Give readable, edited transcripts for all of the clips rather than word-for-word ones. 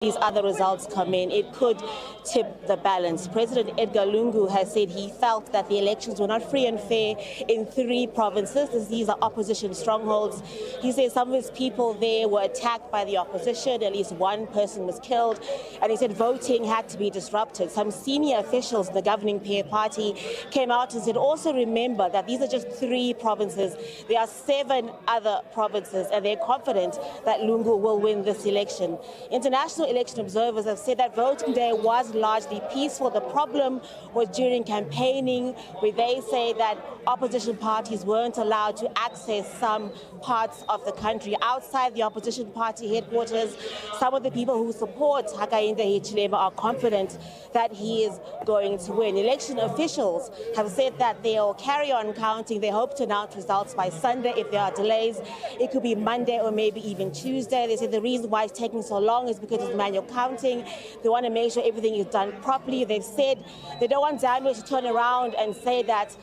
these other results come in, it could tip the balance. President Edgar Lungu has said he felt that the elections were not free and fair in 3 provinces. These are opposition strongholds. He says some of his people there were attacked by the opposition. At least 1 person was killed. And he said voting had to be disrupted. Some senior officials in the governing PA party came out and said, also remember that these are just 3 provinces. There are 7 other provinces, and they're confident that Lungu will win this election. International election observers have said that voting day was largely peaceful. The problem was during campaigning, where they say that opposition parties weren't allowed to access some parts of the country. Outside the opposition party headquarters, some of the people who support Hakainde Hichilema are confident that he is going to win. Election officials have said that they'll carry on counting. They hope to announce results by Sunday. If there are delays, it could be Monday or maybe even Tuesday. They say the reason why it's taking so long is because it's manual counting. They want to make sure everything is done properly. They've said they don't want Zambia to turn around and say that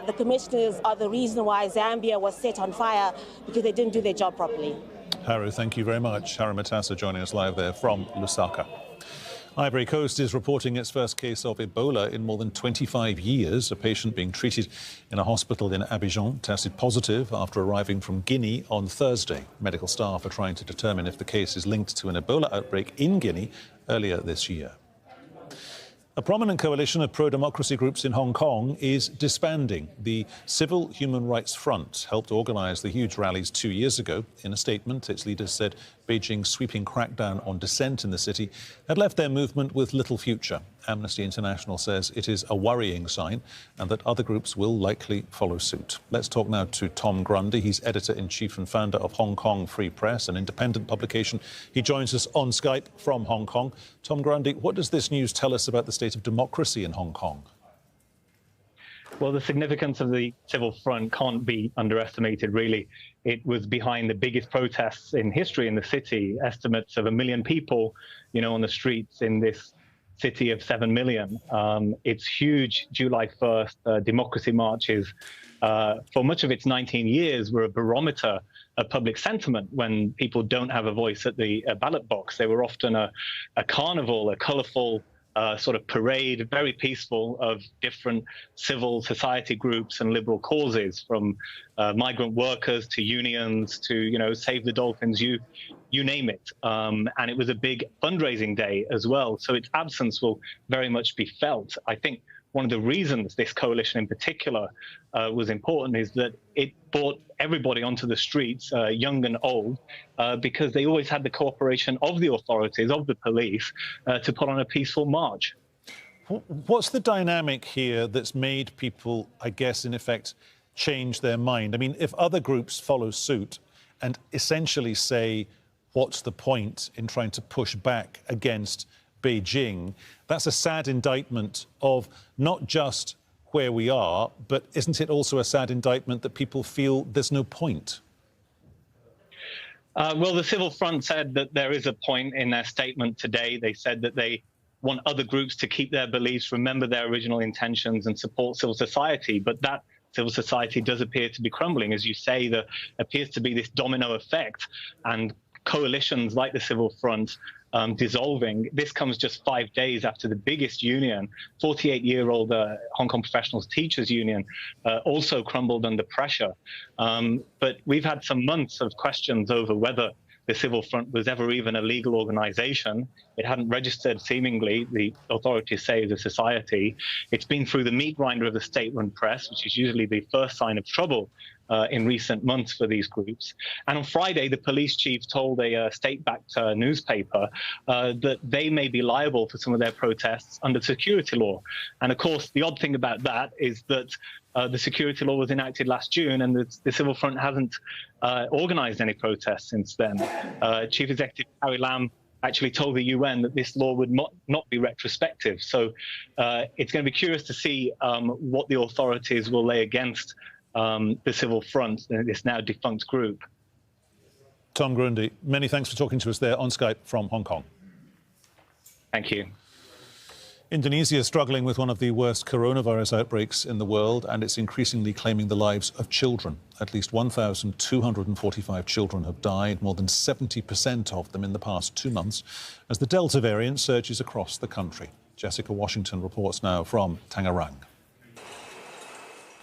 the commissioners are the reason why Zambia was set on fire, because they didn't do their job properly. Haru, thank you very much. Haru Matassa joining us live there from Lusaka. Ivory Coast is reporting its first case of Ebola in more than 25 years. A patient being treated in a hospital in Abidjan tested positive after arriving from Guinea on Thursday. Medical staff are trying to determine if the case is linked to an Ebola outbreak in Guinea earlier this year. A prominent coalition of pro-democracy groups in Hong Kong is disbanding. The Civil Human Rights Front helped organise the huge rallies 2 years ago. In a statement, its leaders said Beijing's sweeping crackdown on dissent in the city had left their movement with little future. Amnesty International says it is a worrying sign and that other groups will likely follow suit. Let's talk now to Tom Grundy. He's editor-in-chief and founder of Hong Kong Free Press, an independent publication. He joins us on Skype from Hong Kong. Tom Grundy, what does this news tell us about the state of democracy in Hong Kong? Well, the significance of the Civil Front can't be underestimated, really. It was behind the biggest protests in history in the city, estimates of 1 million people, on the streets in this city of 7 million. It's huge. July 1st, democracy marches, for much of its 19 years, were a barometer of public sentiment when people don't have a voice at the ballot box. They were often a carnival, a colourful sort of parade, very peaceful, of different civil society groups and liberal causes, from migrant workers to unions to, Save the Dolphins, you name it. And it was a big fundraising day as well. So its absence will very much be felt. I think one of the reasons this coalition in particular was important is that it brought everybody onto the streets, young and old, because they always had the cooperation of the authorities, of the police, to put on a peaceful march. What's the dynamic here that's made people, I guess, in effect, change their mind? I mean, if other groups follow suit and essentially say, what's the point in trying to push back against Beijing, that's a sad indictment of not just where we are, but isn't it also a sad indictment that people feel there's no point? Well, the Civil Front said that there is a point in their statement today. They said that they want other groups to keep their beliefs, remember their original intentions, and support civil society. But that civil society does appear to be crumbling. As you say, there appears to be this domino effect, and coalitions like the Civil Front dissolving. This comes just 5 days after the biggest union, 48-year-old Hong Kong Professionals Teachers Union, also crumbled under pressure. But we've had some months of questions over whether the Civil Front was ever even a legal organization. It hadn't registered, seemingly, the authorities say, as a society. It's been through the meat grinder of the state-run press, which is usually the first sign of trouble in recent months for these groups. And on Friday, the police chief told a state-backed newspaper that they may be liable for some of their protests under security law. And of course, the odd thing about that is that the security law was enacted last June, and the Civil Front hasn't organized any protests since then. Chief Executive Carrie Lam actually told the UN that this law would not be retrospective. So it's going to be curious to see what the authorities will lay against the Civil Front, this now defunct group. Tom Grundy, many thanks for talking to us there on Skype from Hong Kong. Thank you. Indonesia is struggling with one of the worst coronavirus outbreaks in the world, and it's increasingly claiming the lives of children. At least 1,245 children have died, more than 70% of them in the past 2 months, as the Delta variant surges across the country. Jessica Washington reports now from Tangerang.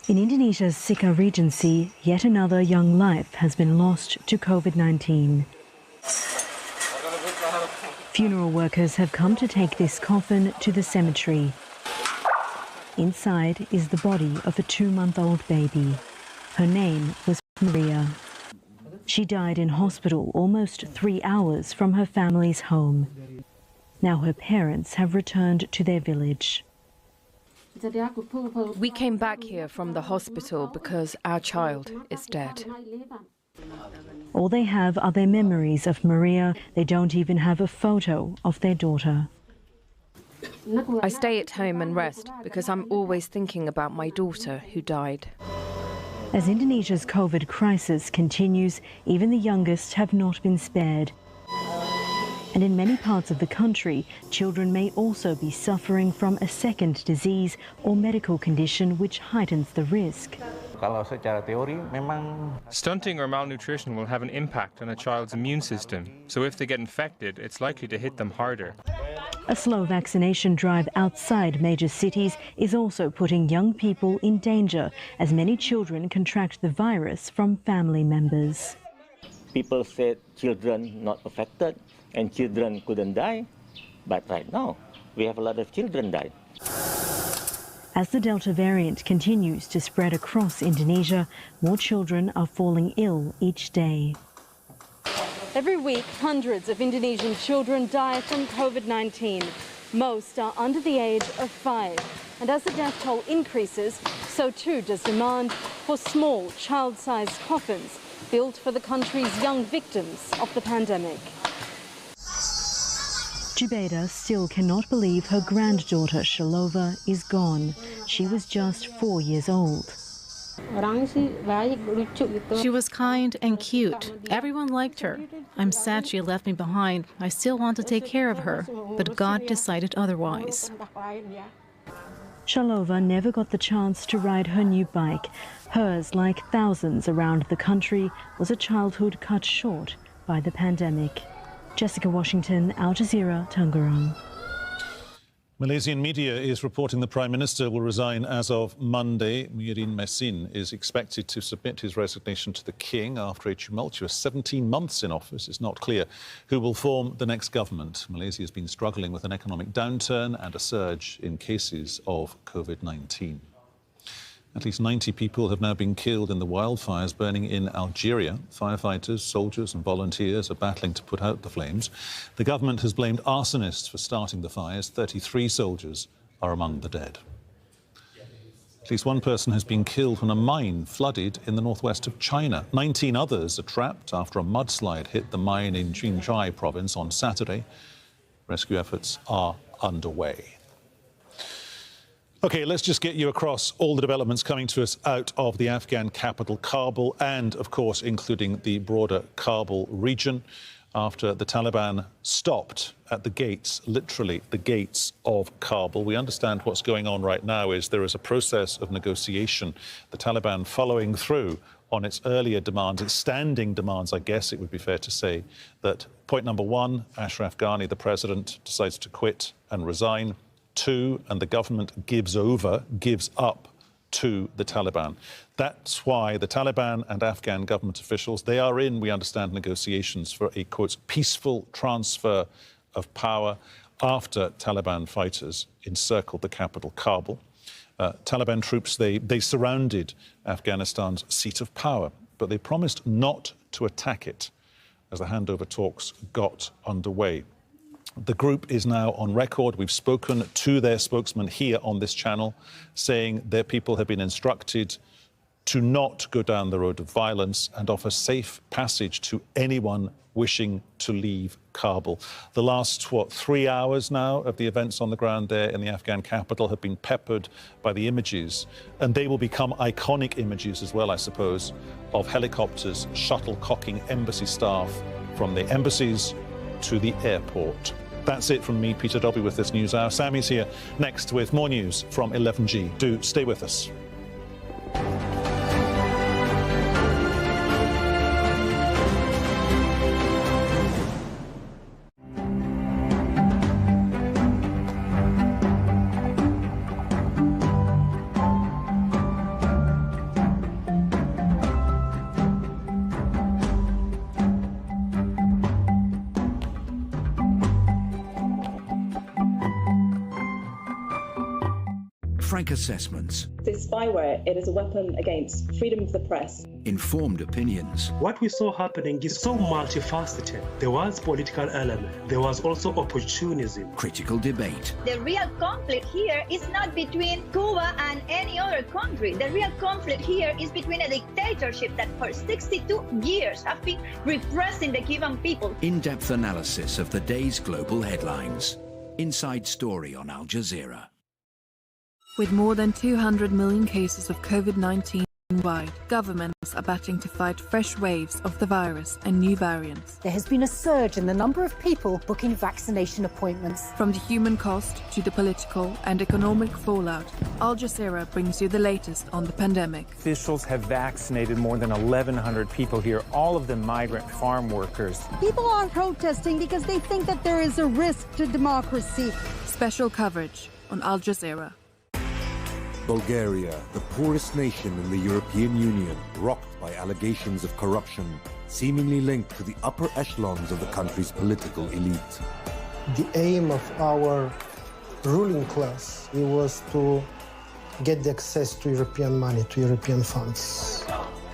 In Indonesia's Sika Regency, yet another young life has been lost to COVID-19. Funeral workers have come to take this coffin to the cemetery. Inside is the body of a 2-month-old baby. Her name was Maria. She died in hospital almost 3 hours from her family's home. Now her parents have returned to their village. We came back here from the hospital because our child is dead. All they have are their memories of Maria. They don't even have a photo of their daughter. I stay at home and rest because I'm always thinking about my daughter who died. As Indonesia's COVID crisis continues, even the youngest have not been spared. And in many parts of the country, children may also be suffering from a second disease or medical condition which heightens the risk. Stunting or malnutrition will have an impact on a child's immune system, so if they get infected, it's likely to hit them harder. A slow vaccination drive outside major cities is also putting young people in danger, as many children contract the virus from family members. People said children not affected and children couldn't die, but right now we have a lot of children die. As the Delta variant continues to spread across Indonesia, more children are falling ill each day. Every week, hundreds of Indonesian children die from COVID-19. Most are under the age of 5. And as the death toll increases, so too does demand for small, child-sized coffins built for the country's young victims of the pandemic. Jubaida still cannot believe her granddaughter Shalova is gone. She was just 4 years old. She was kind and cute. Everyone liked her. I'm sad she left me behind. I still want to take care of her, but God decided otherwise. Shalova never got the chance to ride her new bike. Hers, like thousands around the country, was a childhood cut short by the pandemic. Jessica Washington, Al Jazeera, Tangerang. Malaysian media is reporting the Prime Minister will resign as of Monday. Muhyiddin Yassin is expected to submit his resignation to the King after a tumultuous 17 months in office. It's not clear who will form the next government. Malaysia has been struggling with an economic downturn and a surge in cases of COVID-19. At least 90 people have now been killed in the wildfires burning in Algeria. Firefighters, soldiers and volunteers are battling to put out the flames. The government has blamed arsonists for starting the fires. 33 soldiers are among the dead. At least one person has been killed when a mine flooded in the northwest of China. 19 others are trapped after a mudslide hit the mine in Qinghai province on Saturday. Rescue efforts are underway. OK, let's just get you across all the developments coming to us out of the Afghan capital, Kabul, and, of course, including the broader Kabul region, after the Taliban stopped at the gates, literally the gates of Kabul. We understand what's going on right now is there is a process of negotiation, the Taliban following through on its earlier demands, its standing demands, I guess it would be fair to say, that point number one, Ashraf Ghani, the president, decides to quit and resign. 2, and the government gives up to the Taliban. That's why the Taliban and Afghan government officials, they are in, we understand, negotiations for a, quote, peaceful transfer of power after Taliban fighters encircled the capital, Kabul. Taliban troops, they surrounded Afghanistan's seat of power, but they promised not to attack it as the handover talks got underway. The group is now on record. We've spoken to their spokesman here on this channel, saying their people have been instructed to not go down the road of violence and offer safe passage to anyone wishing to leave Kabul. The last, 3 hours now of the events on the ground there in the Afghan capital have been peppered by the images, and they will become iconic images as well, I suppose, of helicopters shuttlecocking embassy staff from the embassies to the airport. That's it from me, Peter Dobby, with this news hour. Sammy's here next with more news from 11G. Do stay with us. Frank assessments. This spyware, it is a weapon against freedom of the press. Informed opinions. What we saw happening is so multifaceted. There was political element. There was also opportunism. Critical debate. The real conflict here is not between Cuba and any other country. The real conflict here is between a dictatorship that for 62 years have been repressing the Cuban people. In-depth analysis of the day's global headlines. Inside Story on Al Jazeera. With more than 200 million cases of COVID-19 wide, governments are battling to fight fresh waves of the virus and new variants. There has been a surge in the number of people booking vaccination appointments. From the human cost to the political and economic fallout, Al Jazeera brings you the latest on the pandemic. Officials have vaccinated more than 1,100 people here, all of them migrant farm workers. People are protesting because they think that there is a risk to democracy. Special coverage on Al Jazeera. Bulgaria, the poorest nation in the European Union, rocked by allegations of corruption, seemingly linked to the upper echelons of the country's political elite. The aim of our ruling class was to get the access to European money, to European funds.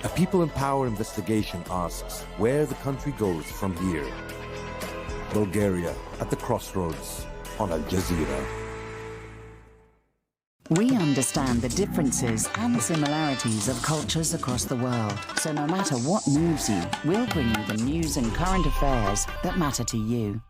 A People in Power investigation asks where the country goes from here. Bulgaria at the crossroads on Al Jazeera. We understand the differences and similarities of cultures across the world. So no matter what moves you, we'll bring you the news and current affairs that matter to you.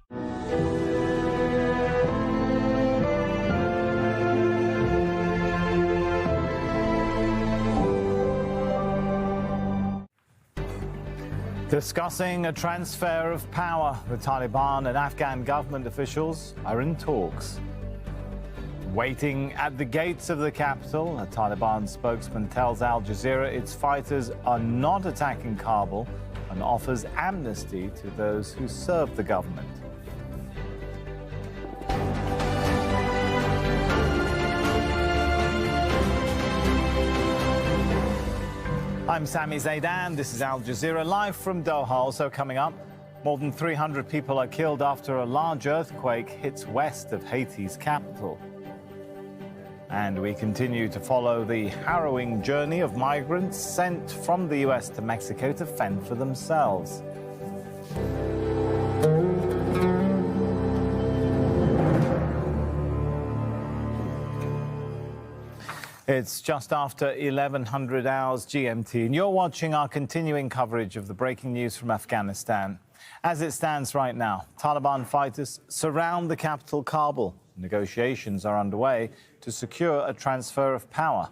Discussing a transfer of power, the Taliban and Afghan government officials are in talks. Waiting at the gates of the capital, a Taliban spokesman tells Al Jazeera its fighters are not attacking Kabul and offers amnesty to those who serve the government. I'm Sami Zaidan. This is Al Jazeera live from Doha. Also coming up, more than 300 people are killed after a large earthquake hits west of Haiti's capital. And we continue to follow the harrowing journey of migrants sent from the US to Mexico to fend for themselves. It's just after 1100 hours GMT, and you're watching our continuing coverage of the breaking news from Afghanistan. As it stands right now, Taliban fighters surround the capital, Kabul. Negotiations are underway to secure a transfer of power.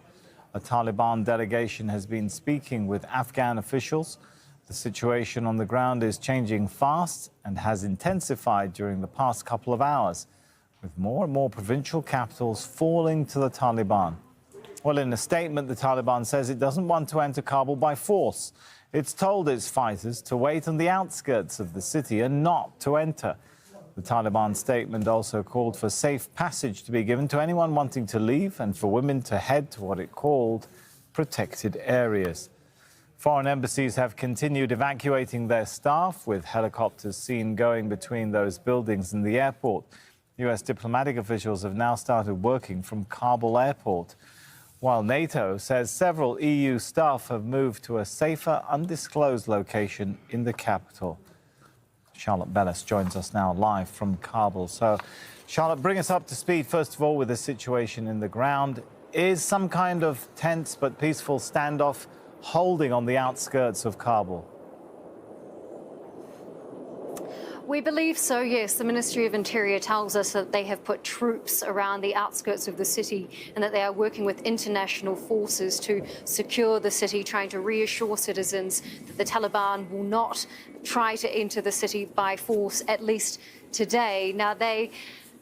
A Taliban delegation has been speaking with Afghan officials. The situation on the ground is changing fast and has intensified during the past couple of hours, with more and more provincial capitals falling to the Taliban. Well, in a statement, the Taliban says it doesn't want to enter Kabul by force. It's told its fighters to wait on the outskirts of the city and not to enter. The Taliban statement also called for safe passage to be given to anyone wanting to leave and for women to head to what it called protected areas. Foreign embassies have continued evacuating their staff, with helicopters seen going between those buildings and the airport. US diplomatic officials have now started working from Kabul airport, while NATO says several EU staff have moved to a safer, undisclosed location in the capital. Charlotte Bellis joins us now live from Kabul. So, Charlotte, bring us up to speed, first of all, with the situation in the ground. Is some kind of tense but peaceful standoff holding on the outskirts of Kabul? We believe so, yes. The Ministry of Interior tells us that they have put troops around the outskirts of the city and that they are working with international forces to secure the city, trying to reassure citizens that the Taliban will not try to enter the city by force, at least today. Now, they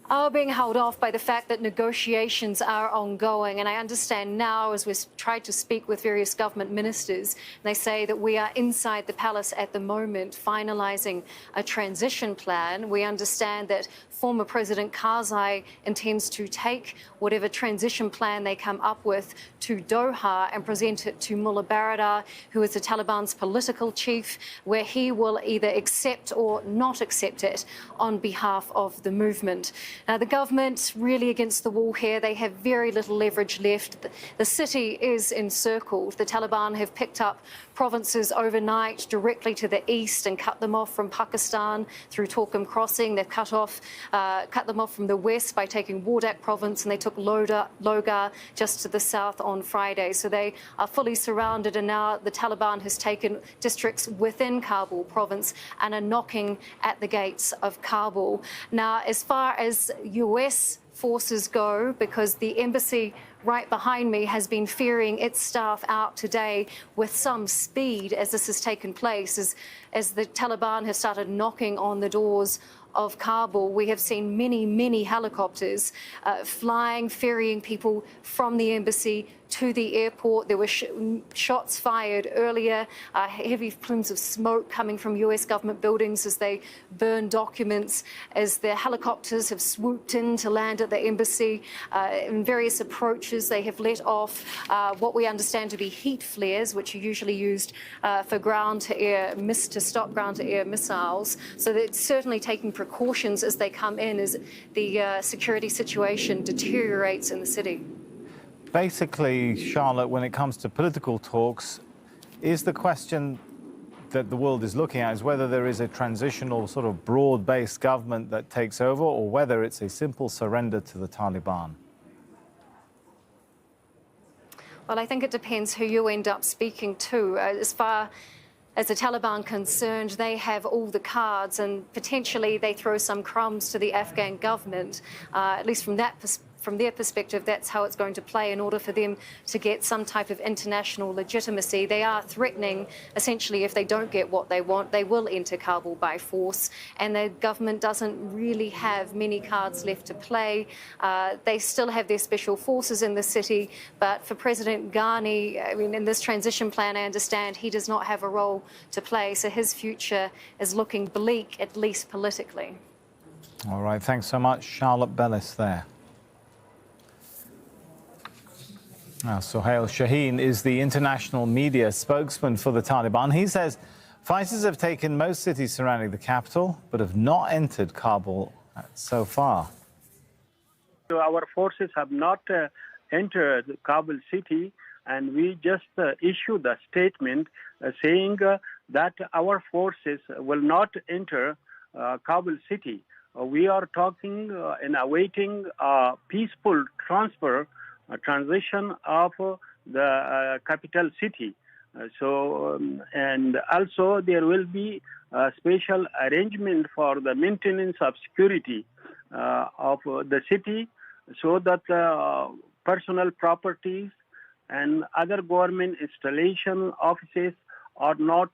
are being held off by the fact that negotiations are ongoing. And I understand now, as we've tried to speak with various government ministers, they say that we are inside the palace at the moment finalising a transition plan. We understand that former President Karzai intends to take whatever transition plan they come up with to Doha and present it to Mullah Baradar, who is the Taliban's political chief, where he will either accept or not accept it on behalf of the movement. Now, the government really against the wall here. They have very little leverage left. The city is encircled. The Taliban have picked up provinces overnight directly to the east and cut them off from Pakistan through Torkham Crossing. They've cut them off from the west by taking Wardak province, and they took Logar just to the south on Friday. So they are fully surrounded, and now the Taliban has taken districts within Kabul province and are knocking at the gates of Kabul. Now, as far as US forces go, because the embassy right behind me has been ferrying its staff out today with some speed as this has taken place, as the Taliban has started knocking on the doors of Kabul. We have seen many helicopters flying, ferrying people from the embassy to the airport. There were shots fired earlier, heavy plumes of smoke coming from US government buildings as they burn documents, as the helicopters have swooped in to land at the embassy. In various approaches, they have let off what we understand to be heat flares, which are usually used for ground-to-air, to stop ground-to-air missiles. So they're certainly taking precautions as they come in, as the security situation deteriorates in the city. Basically, Charlotte, when it comes to political talks, is the question that the world is looking at is whether there is a transitional sort of broad-based government that takes over, or whether it's a simple surrender to the Taliban? Well, I think it depends who you end up speaking to. As far as the Taliban concerned, they have all the cards, and potentially they throw some crumbs to the Afghan government, at least from their perspective. That's how it's going to play in order for them to get some type of international legitimacy. They are threatening, essentially, if they don't get what they want, they will enter Kabul by force, and the government doesn't really have many cards left to play. They still have their special forces in the city, but for President Ghani, I mean, in this transition plan, I understand he does not have a role to play, so his future is looking bleak, at least politically. All right, thanks so much, Charlotte Bellis there. Now, Sohail Shaheen is the international media spokesman for the Taliban. He says fighters have taken most cities surrounding the capital, but have not entered Kabul so far. So our forces have not entered Kabul city, and we just issued a statement saying that our forces will not enter Kabul city. We are talking and awaiting a peaceful transition of the capital city. And also there will be a special arrangement for the maintenance of security of the city, so that personal properties and other government installation offices are not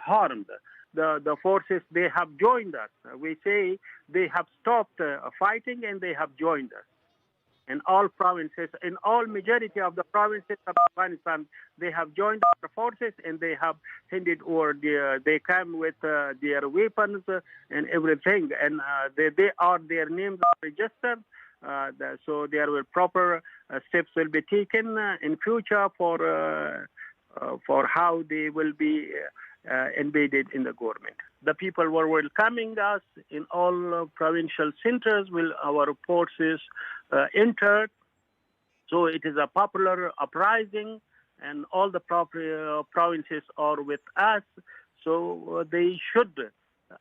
harmed. The forces, they have joined us. We say they have stopped fighting and they have joined us. In all provinces, in all majority of the provinces of Afghanistan, they have joined our forces, and they have handed over they come with their weapons and everything, and their names are registered. So there will proper steps will be taken in future for how they will be embedded in the government. The people were welcoming us in all provincial centers. Our forces entered. So it is a popular uprising, and all the provinces are with us. So they should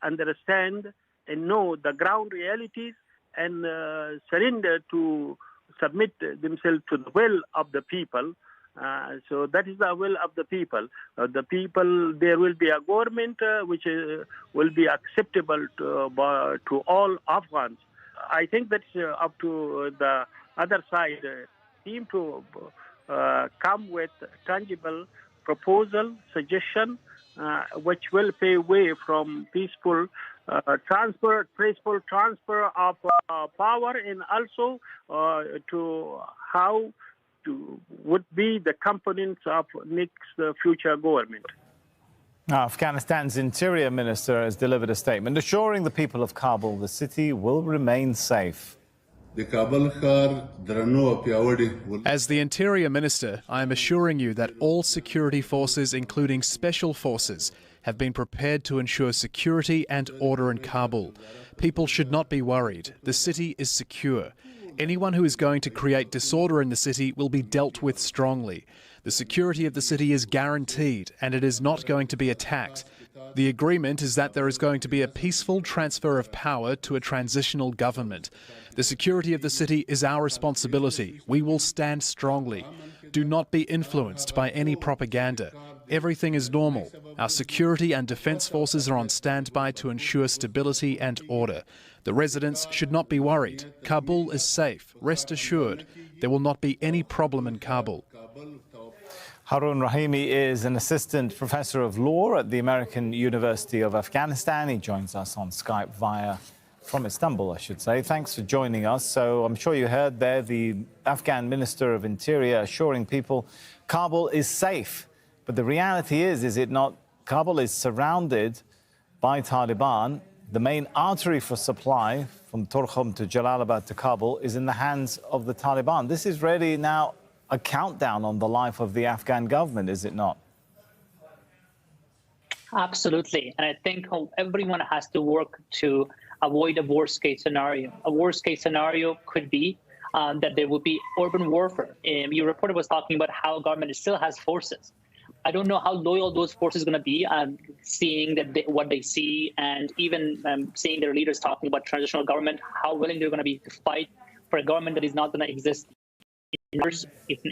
understand and know the ground realities and submit themselves to the will of the people. So that is the will of the people. There will be a government which will be acceptable to all Afghans. I think that's up to the other side team to come with tangible proposal, suggestion, which will pave way from peaceful peaceful transfer of power, and also to how would be the components of next future government. Afghanistan's interior minister has delivered a statement assuring the people of Kabul the city will remain safe. As the Interior Minister, I am assuring you that all security forces, including special forces, have been prepared to ensure security and order in Kabul. People should not be worried. The city is secure. Anyone who is going to create disorder in the city will be dealt with strongly. The security of the city is guaranteed and it is not going to be attacked. The agreement is that there is going to be a peaceful transfer of power to a transitional government. The security of the city is our responsibility. We will stand strongly. Do not be influenced by any propaganda. Everything is normal. Our security and defence forces are on standby to ensure stability and order. The residents should not be worried. Kabul is safe. Rest assured, there will not be any problem in Kabul. Harun Rahimi is an assistant professor of law at the American University of Afghanistan. He joins us on Skype from Istanbul, I should say. Thanks for joining us. So I'm sure you heard there the Afghan Minister of Interior assuring people Kabul is safe. But the reality is it not? Kabul is surrounded by Taliban. The main artery for supply from Torkham to Jalalabad to Kabul is in the hands of the Taliban. This is really now a countdown on the life of the Afghan government, is it not? Absolutely. And I think everyone has to work to avoid a worst-case scenario. A worst-case scenario could be that there will be urban warfare. Your reporter was talking about how government still has forces. I don't know how loyal those forces are going to be, seeing that what they see, and even seeing their leaders talking about transitional government, how willing they're going to be to fight for a government that is not going to exist if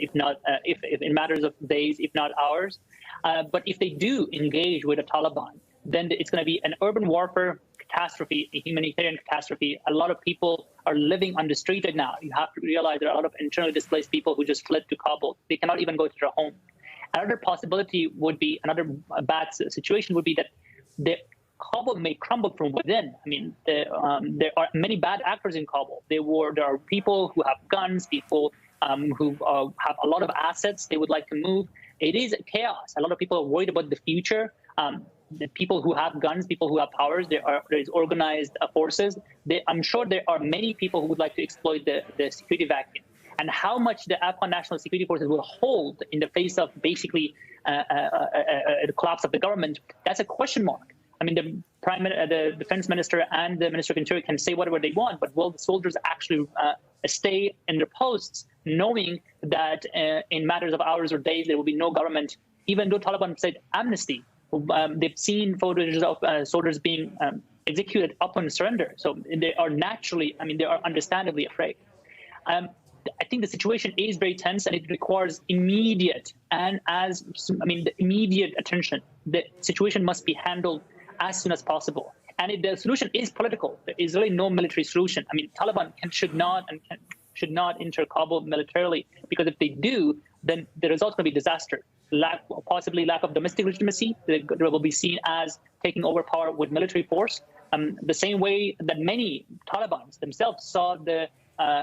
in matters of days, if not hours. But if they do engage with the Taliban, then it's going to be an urban warfare catastrophe, a humanitarian catastrophe. A lot of people are living on the street right now. You have to realize there are a lot of internally displaced people who just fled to Kabul. They cannot even go to their home. Another possibility would be, another bad situation would be that the Kabul may crumble from within. I mean, there are many bad actors in Kabul. There are people who have guns, people who have a lot of assets they would like to move. It is chaos. A lot of people are worried about the future. The people who have guns, people who have powers, there is organized forces. I'm sure there are many people who would like to exploit the security vacuum. And how much the Afghan National Security Forces will hold in the face of basically the collapse of the government, that's a question mark. I mean, the defense minister and the minister of interior can say whatever they want, but will the soldiers actually stay in their posts, knowing that in matters of hours or days there will be no government, even though Taliban said amnesty? They've seen photos of soldiers being executed upon surrender. So they are they are understandably afraid. I think the situation is very tense and it requires immediate immediate attention. The situation must be handled as soon as possible. And the solution is political. There is really no military solution. I mean, Taliban should not enter Kabul militarily, because if they do, then the result's going to be disaster. Possibly lack of domestic legitimacy. They will be seen as taking over power with military force. The same way that many Talibans themselves saw the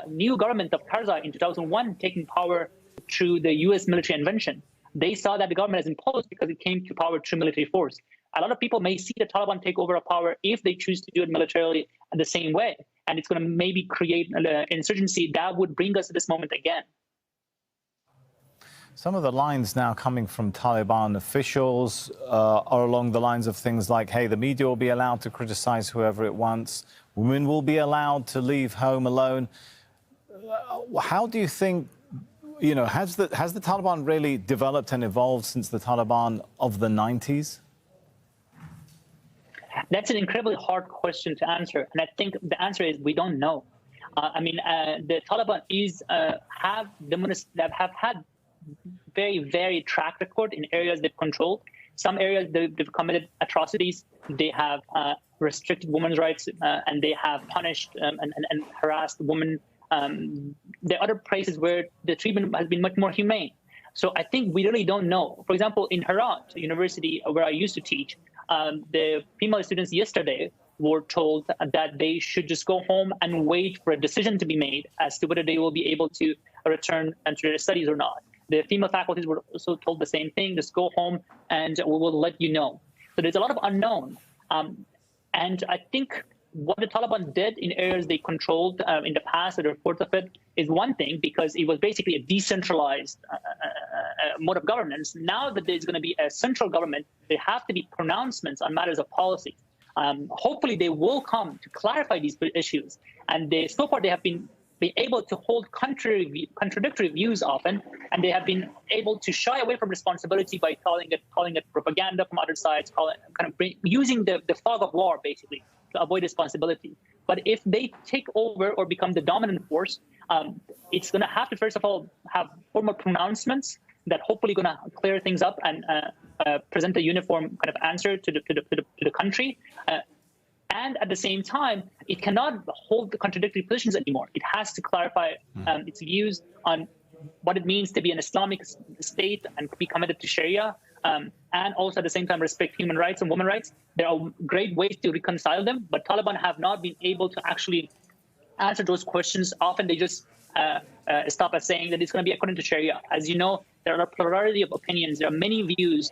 new government of Karzai in 2001 taking power through the U.S. military intervention. They saw that the government is imposed because it came to power through military force. A lot of people may see the Taliban take over a power if they choose to do it militarily the same way. And it's going to maybe create an insurgency that would bring us to this moment again. Some of the lines now coming from Taliban officials are along the lines of things like, hey, the media will be allowed to criticize whoever it wants. Women will be allowed to leave home alone. How do you think, has the Taliban really developed and evolved since the Taliban of the 90s? That's an incredibly hard question to answer. And I think the answer is we don't know. The Taliban have had very varied track record in areas they've controlled. Some areas they've committed atrocities. They have restricted women's rights and they have punished and harassed women. There are other places where the treatment has been much more humane. So I think we really don't know. For example, in Herat University, where I used to teach, the female students yesterday were told that they should just go home and wait for a decision to be made as to whether they will be able to return to their studies or not. The female faculties were also told the same thing, just go home and we will let you know. So there's a lot of unknown. And I think what the Taliban did in areas they controlled in the past, the reports of it, is one thing, because it was basically a decentralized mode of governance. Now that there's going to be a central government, there have to be pronouncements on matters of policy. Hopefully they will come to clarify these issues. And so far they have been able to hold contradictory views often, and they have been able to shy away from responsibility by calling it propaganda from other sides, using the fog of war, basically, to avoid responsibility. But if they take over or become the dominant force, it's going to have to, first of all, have formal pronouncements that hopefully going to clear things up and present a uniform kind of answer to the country. And at the same time, it cannot hold the contradictory positions anymore. It has to clarify its views on what it means to be an Islamic state and be committed to Sharia, and also at the same time respect human rights and women's rights. There are great ways to reconcile them, but Taliban have not been able to actually answer those questions. Often they just stop at saying that it's going to be according to Sharia. As you know, there are a plurality of opinions. There are many views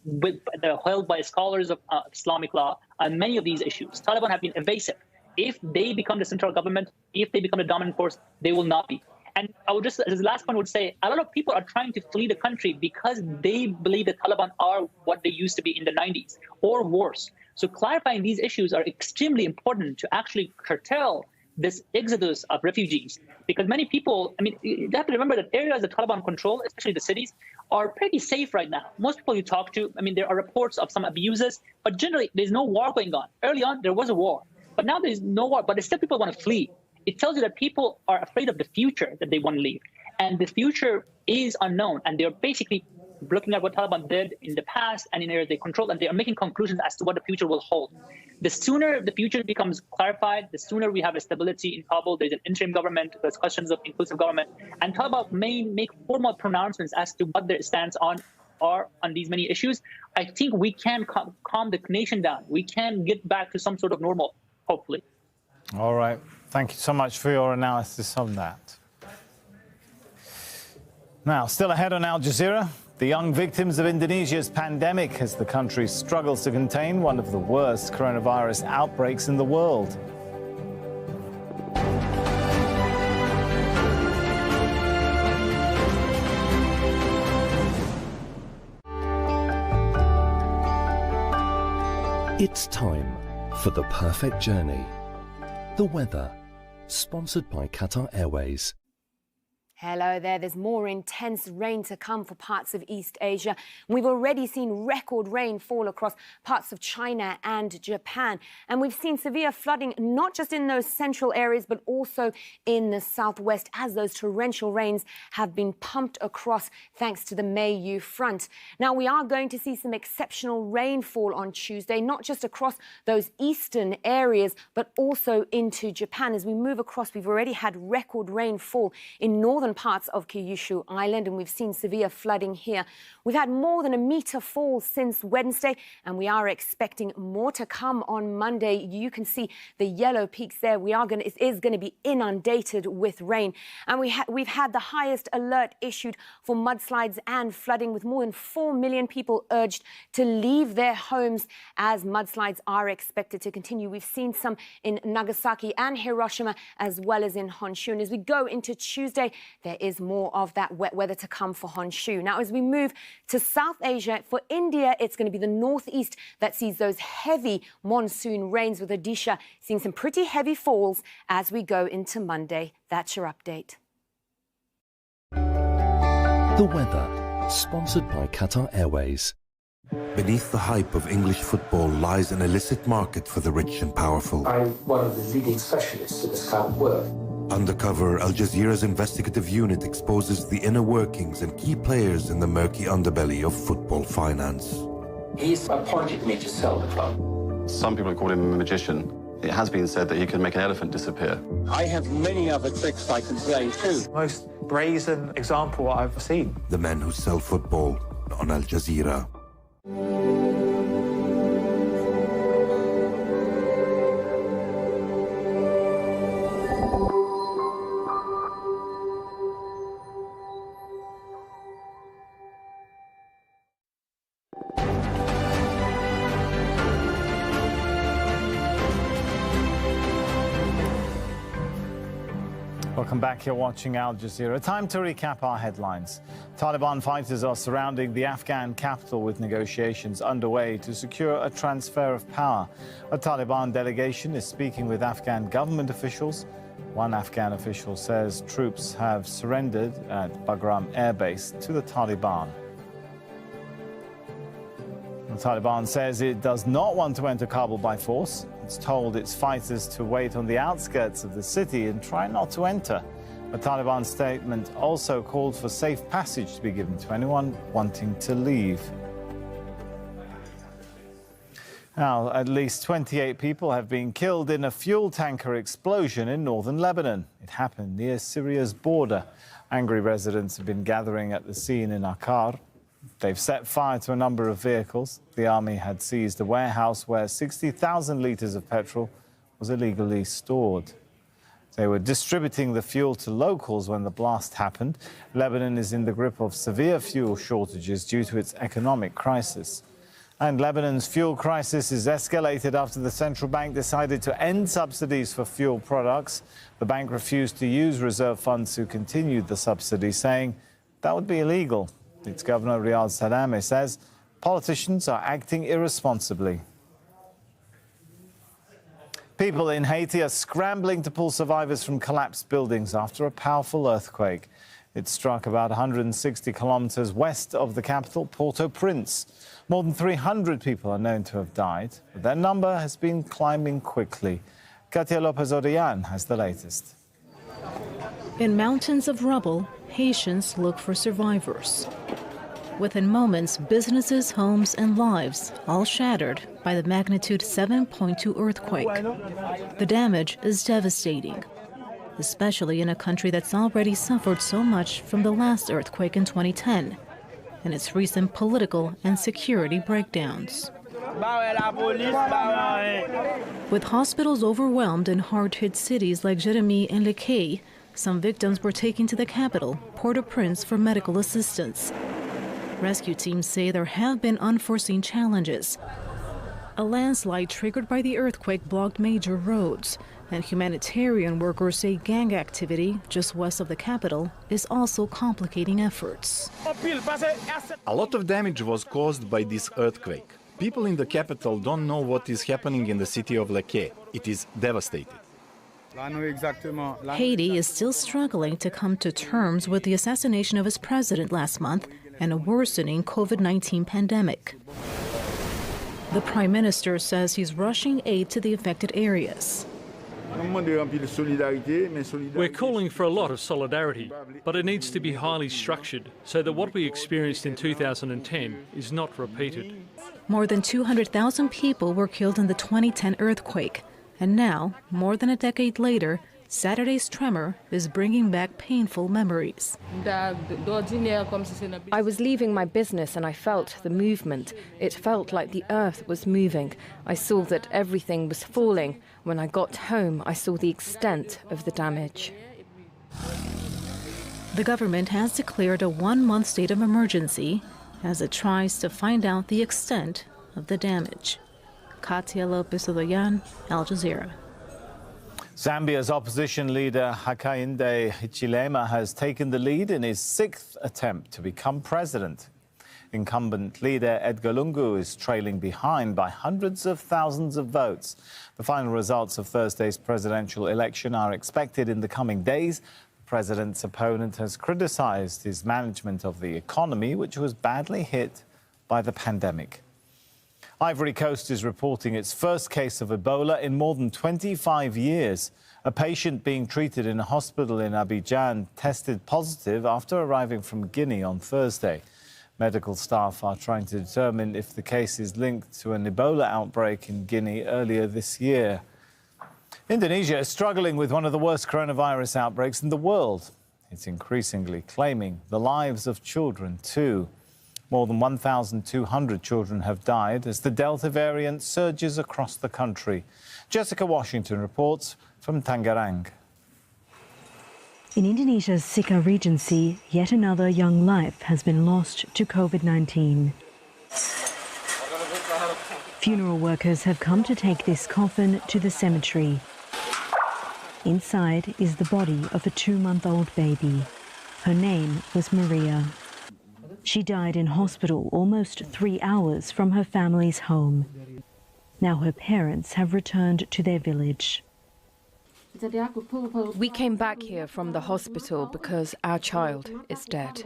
they're held by scholars of Islamic law on many of these issues. Taliban have been evasive. If they become the central government, if they become the dominant force, they will not be. And I would just, as the last point would say, a lot of people are trying to flee the country because they believe the Taliban are what they used to be in the 90s or worse. So clarifying these issues are extremely important to actually curtail this exodus of refugees, because many people, you have to remember that areas that Taliban control, especially the cities, are pretty safe right now. Most people you talk to, there are reports of some abuses, but generally there's no war going on. Early on, there was a war, but now there's no war, but still people want to flee. It tells you that people are afraid of the future that they want to leave. And the future is unknown, and they're basically looking at what Taliban did in the past and in areas they control, and they are making conclusions as to what the future will hold. The sooner the future becomes clarified, the sooner we have a stability in Kabul. There's an interim government, there's questions of inclusive government, and Taliban may make formal pronouncements as to what their stance are on these many issues. I think we can calm the nation down. We can get back to some sort of normal, hopefully. All right. Thank you so much for your analysis on that. Now, still ahead on Al Jazeera, the young victims of Indonesia's pandemic as the country struggles to contain one of the worst coronavirus outbreaks in the world. It's time for the perfect journey. The weather, sponsored by Qatar Airways. Hello there. There's more intense rain to come for parts of East Asia. We've already seen record rain fall across parts of China and Japan. And we've seen severe flooding, not just in those central areas, but also in the southwest, as those torrential rains have been pumped across thanks to the Meiyu front. Now, we are going to see some exceptional rainfall on Tuesday, not just across those eastern areas, but also into Japan. As we move across, we've already had record rainfall in northern parts of Kyushu Island, and we've seen severe flooding here. We've had more than a metre fall since Wednesday, and we are expecting more to come on Monday. You can see the yellow peaks there. It is going to be inundated with rain, and we've had the highest alert issued for mudslides and flooding, with more than 4 million people urged to leave their homes as mudslides are expected to continue. We've seen some in Nagasaki and Hiroshima, as well as in Honshu. And as we go into Tuesday, there is more of that wet weather to come for Honshu. Now, as we move to South Asia, for India, it's going to be the northeast that sees those heavy monsoon rains, with Odisha seeing some pretty heavy falls as we go into Monday. That's your update. The weather, sponsored by Qatar Airways. Beneath the hype of English football lies an illicit market for the rich and powerful. I'm one of the leading specialists in this kind of work. Undercover, Al Jazeera's investigative unit exposes the inner workings and key players in the murky underbelly of football finance. He's appointed me to sell the club. Some people call him a magician. It has been said that he can make an elephant disappear. I have many other tricks I can play too. Most brazen example I've seen. The men who sell football on Al Jazeera. Welcome back. You're watching Al Jazeera. Time to recap our headlines. Taliban fighters are surrounding the Afghan capital with negotiations underway to secure a transfer of power. A Taliban delegation is speaking with Afghan government officials. One Afghan official says troops have surrendered at Bagram Air Base to the Taliban. The Taliban says it does not want to enter Kabul by force. It's told its fighters to wait on the outskirts of the city and try not to enter. A Taliban statement also called for safe passage to be given to anyone wanting to leave. Now, at least 28 people have been killed in a fuel tanker explosion in northern Lebanon. It happened near Syria's border. Angry residents have been gathering at the scene in Akkar. They've set fire to a number of vehicles. The army had seized a warehouse where 60,000 litres of petrol was illegally stored. They were distributing the fuel to locals when the blast happened. Lebanon is in the grip of severe fuel shortages due to its economic crisis. And Lebanon's fuel crisis is escalated after the central bank decided to end subsidies for fuel products. The bank refused to use reserve funds to continue the subsidy, saying that would be illegal. Its governor, Riyad Salameh, says politicians are acting irresponsibly. People in Haiti are scrambling to pull survivors from collapsed buildings after a powerful earthquake. It struck about 160 kilometers west of the capital, Port-au-Prince. More than 300 people are known to have died, but their number has been climbing quickly. Katia Lopez-Orian has the latest. In mountains of rubble, Haitians look for survivors. Within moments, businesses, homes, and lives all shattered by the magnitude 7.2 earthquake. The damage is devastating, especially in a country that's already suffered so much from the last earthquake in 2010 and its recent political and security breakdowns. With hospitals overwhelmed in hard-hit cities like Jérémie and Les Cayes, some victims were taken to the capital, Port-au-Prince, for medical assistance. Rescue teams say there have been unforeseen challenges. A landslide triggered by the earthquake blocked major roads, and humanitarian workers say gang activity just west of the capital is also complicating efforts. A lot of damage was caused by this earthquake. People in the capital don't know what is happening in the city of Les Cayes. It is devastated. Haiti is still struggling to come to terms with the assassination of its president last month and a worsening COVID-19 pandemic. The prime minister says he's rushing aid to the affected areas. We're calling for a lot of solidarity, but it needs to be highly structured so that what we experienced in 2010 is not repeated. More than 200,000 people were killed in the 2010 earthquake, and now, more than a decade later, Saturday's tremor is bringing back painful memories. I was leaving my business and I felt the movement. It felt like the earth was moving. I saw that everything was falling. When I got home, I saw the extent of the damage. The government has declared a one-month state of emergency as it tries to find out the extent of the damage. Katia Lopez-Orian, Al Jazeera. Zambia's opposition leader Hakainde Hichilema has taken the lead in his sixth attempt to become president. Incumbent leader Edgar Lungu is trailing behind by hundreds of thousands of votes. The final results of Thursday's presidential election are expected in the coming days. The president's opponent has criticized his management of the economy, which was badly hit by the pandemic. Ivory Coast is reporting its first case of Ebola in more than 25 years. A patient being treated in a hospital in Abidjan tested positive after arriving from Guinea on Thursday. Medical staff are trying to determine if the case is linked to an Ebola outbreak in Guinea earlier this year. Indonesia is struggling with one of the worst coronavirus outbreaks in the world. It's increasingly claiming the lives of children, too. More than 1,200 children have died as the Delta variant surges across the country. Jessica Washington reports from Tangerang. In Indonesia's Sika Regency, yet another young life has been lost to COVID-19. Funeral workers have come to take this coffin to the cemetery. Inside is the body of a 2-month-old baby. Her name was Maria. She died in hospital almost 3 hours from her family's home. Now her parents have returned to their village. We came back here from the hospital because our child is dead.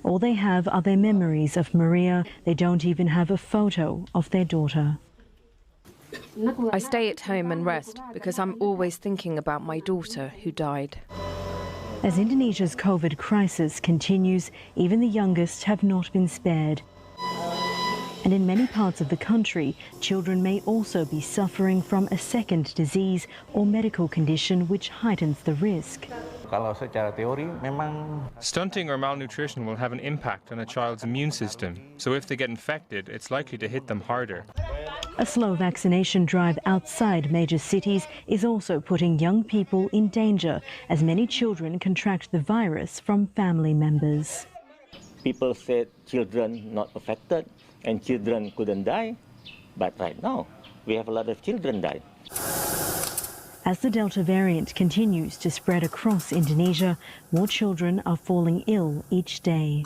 All they have are their memories of Maria. They don't even have a photo of their daughter. I stay at home and rest because I'm always thinking about my daughter who died. As Indonesia's COVID crisis continues, even the youngest have not been spared. And in many parts of the country, children may also be suffering from a second disease or medical condition which heightens the risk. Stunting or malnutrition will have an impact on a child's immune system, so if they get infected, it's likely to hit them harder. A slow vaccination drive outside major cities is also putting young people in danger, as many children contract the virus from family members. People said children not affected and children couldn't die, but right now we have a lot of children die. As the Delta variant continues to spread across Indonesia, more children are falling ill each day.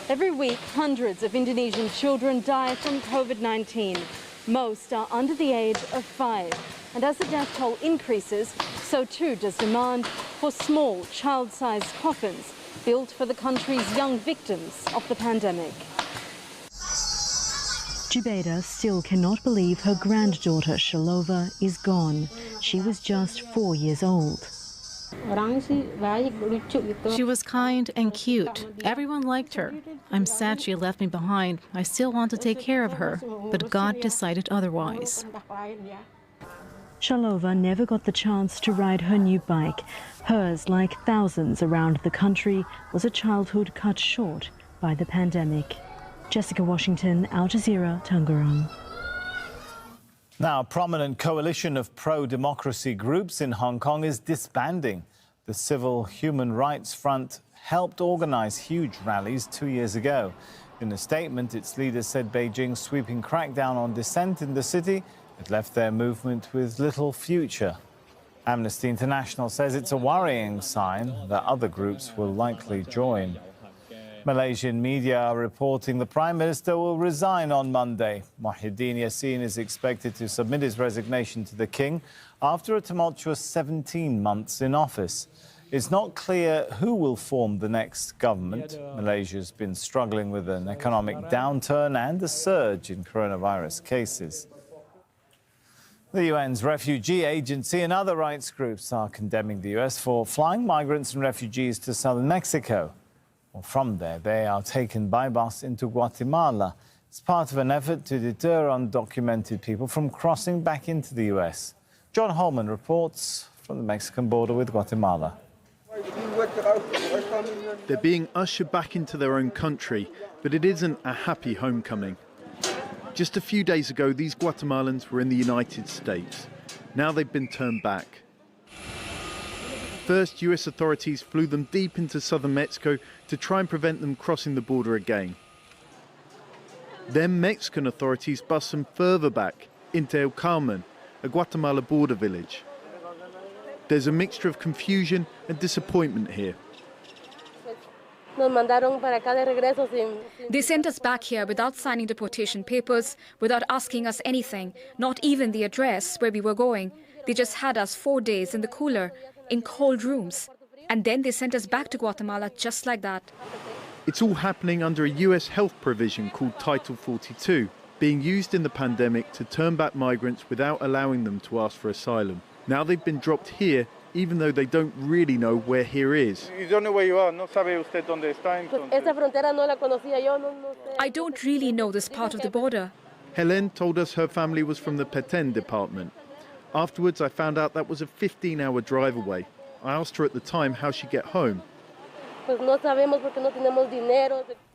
Every week, hundreds of Indonesian children die from COVID-19. Most are under the age of 5. And as the death toll increases, so too does demand for small, child-sized coffins built for the country's young victims of the pandemic. Jubaida still cannot believe her granddaughter Shalova is gone. She was just 4 years old. She was kind and cute. Everyone liked her. I'm sad she left me behind. I still want to take care of her, but God decided otherwise. Shalova never got the chance to ride her new bike. Hers, like thousands around the country, was a childhood cut short by the pandemic. Jessica Washington, Al Jazeera, Tangerang. Now, a prominent coalition of pro-democracy groups in Hong Kong is disbanding. The Civil Human Rights Front helped organize huge rallies 2 years ago. In a statement, its leaders said Beijing's sweeping crackdown on dissent in the city had left their movement with little future. Amnesty International says it's a worrying sign that other groups will likely join. Malaysian media are reporting the Prime Minister will resign on Monday. Muhyiddin Yassin is expected to submit his resignation to the King after a tumultuous 17 months in office. It's not clear who will form the next government. Malaysia's been struggling with an economic downturn and a surge in coronavirus cases. The UN's Refugee Agency and other rights groups are condemning the US for flying migrants and refugees to southern Mexico. From there, they are taken by bus into Guatemala. It's part of an effort to deter undocumented people from crossing back into the US. John Holman reports from the Mexican border with Guatemala. They're being ushered back into their own country, but it isn't a happy homecoming. Just a few days ago, these Guatemalans were in the United States. Now they've been turned back. First, US authorities flew them deep into southern Mexico to try and prevent them crossing the border again. Then Mexican authorities bussed them further back into El Carmen, a Guatemala border village. There's a mixture of confusion and disappointment here. They sent us back here without signing deportation papers, without asking us anything, not even the address where we were going. They just had us 4 days in the cooler, in cold rooms. And then they sent us back to Guatemala just like that. It's all happening under a US health provision called Title 42, being used in the pandemic to turn back migrants without allowing them to ask for asylum. Now they've been dropped here, even though they don't really know where here is. You don't know where you are, no sabe usted dónde está entonces. Esa frontera no la conocía yo, no sé. I don't really know this part of the border. Helen told us her family was from the Petén department. Afterwards, I found out that was a 15-hour drive away. I asked her at the time how she'd get home.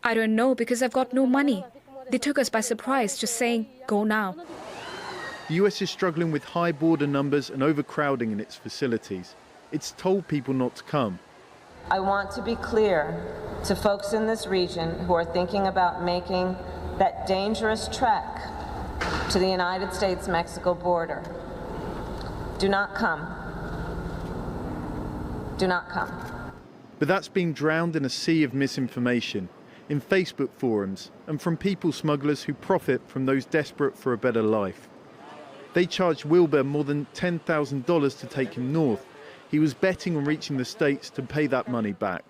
I don't know because I've got no money. They took us by surprise, just saying, go now. The US is struggling with high border numbers and overcrowding in its facilities. It's told people not to come. I want to be clear to folks in this region who are thinking about making that dangerous trek to the United States-Mexico border. Do not come. Do not come. But that's being drowned in a sea of misinformation, in Facebook forums, and from people smugglers who profit from those desperate for a better life. They charged Wilbur more than $10,000 to take him north. He was betting on reaching the States to pay that money back.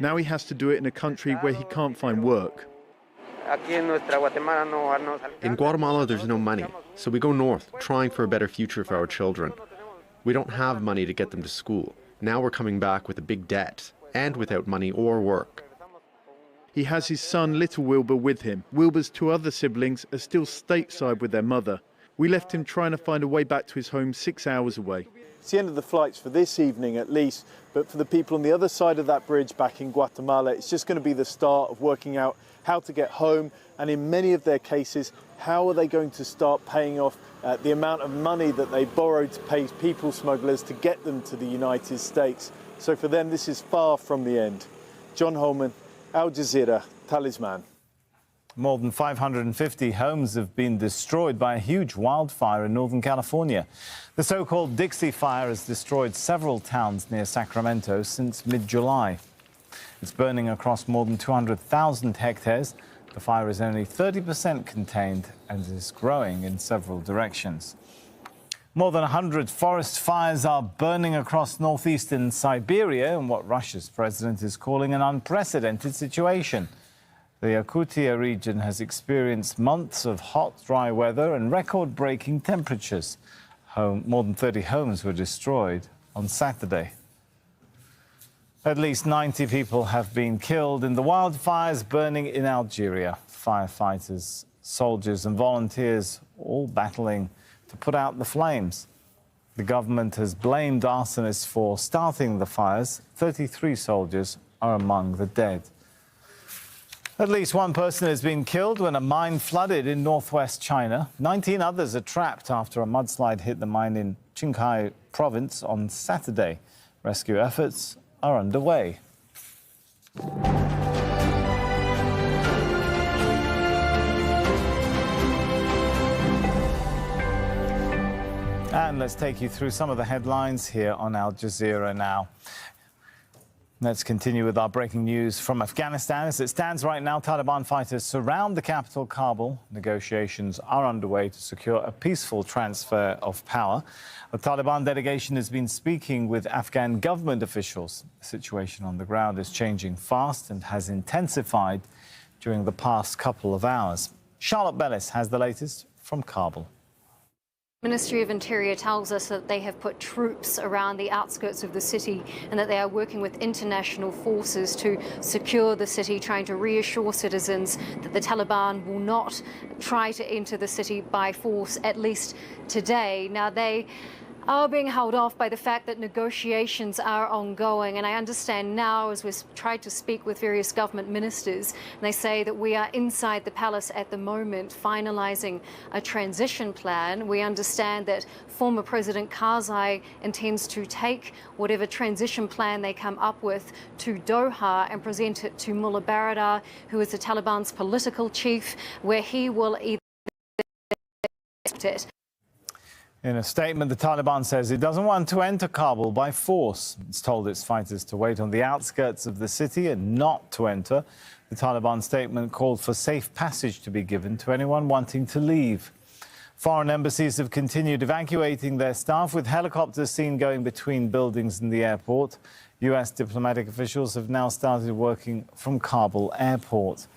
Now he has to do it in a country where he can't find work. In Guatemala, there's no money, so we go north, trying for a better future for our children. We don't have money to get them to school. Now we're coming back with a big debt, and without money or work. He has his son, little Wilbur, with him. Wilbur's two other siblings are still stateside with their mother. We left him trying to find a way back to his home 6 hours away. It's the end of the flights for this evening at least, but for the people on the other side of that bridge back in Guatemala, it's just going to be the start of working out how to get home, and in many of their cases, how are they going to start paying off the amount of money that they borrowed to pay people smugglers to get them to the United States. So for them, this is far from the end. John Holman, Al Jazeera, Talisman. More than 550 homes have been destroyed by a huge wildfire in Northern California. The so-called Dixie Fire has destroyed several towns near Sacramento since mid-July. It's burning across more than 200,000 hectares. The fire is only 30% contained and is growing in several directions. More than 100 forest fires are burning across northeastern Siberia in what Russia's president is calling an unprecedented situation. The Yakutia region has experienced months of hot, dry weather and record-breaking temperatures. More than 30 homes were destroyed on Saturday. At least 90 people have been killed in the wildfires burning in Algeria. Firefighters, soldiers and volunteers all battling to put out the flames. The government has blamed arsonists for starting the fires. 33 soldiers are among the dead. At least one person has been killed when a mine flooded in northwest China. 19 others are trapped after a mudslide hit the mine in Qinghai province on Saturday. Rescue efforts are underway. And let's take you through some of the headlines here on Al Jazeera now. Let's continue with our breaking news from Afghanistan. As it stands right now, Taliban fighters surround the capital, Kabul. Negotiations are underway to secure a peaceful transfer of power. The Taliban delegation has been speaking with Afghan government officials. The situation on the ground is changing fast and has intensified during the past couple of hours. Charlotte Bellis has the latest from Kabul. Ministry of Interior tells us that they have put troops around the outskirts of the city and that they are working with international forces to secure the city, trying to reassure citizens that the Taliban will not try to enter the city by force, at least today. Now, they are being held off by the fact that negotiations are ongoing. And I understand now, as we've tried to speak with various government ministers, they say that we are inside the palace at the moment, finalizing a transition plan. We understand that former President Karzai intends to take whatever transition plan they come up with to Doha and present it to Mullah Baradar, who is the Taliban's political chief, where he will either accept it. In a statement, the Taliban says it doesn't want to enter Kabul by force. It's told its fighters to wait on the outskirts of the city and not to enter. The Taliban statement called for safe passage to be given to anyone wanting to leave. Foreign embassies have continued evacuating their staff, with helicopters seen going between buildings in the airport. US diplomatic officials have now started working from Kabul airport.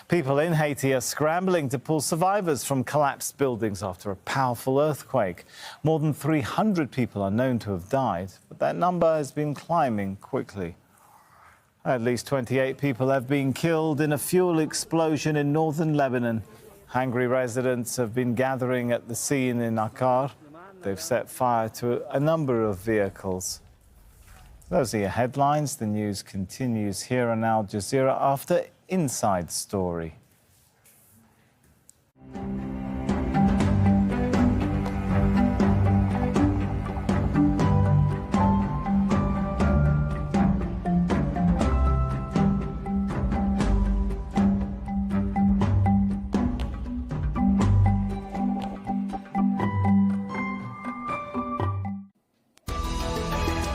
People in Haiti are scrambling to pull survivors from collapsed buildings after a powerful earthquake. More than 300 people are known to have died, but that number has been climbing quickly. At least 28 people have been killed in a fuel explosion in northern Lebanon. Angry residents have been gathering at the scene in Akkar. They've set fire to a number of vehicles. Those are your headlines. The news continues here on Al Jazeera after Inside Story.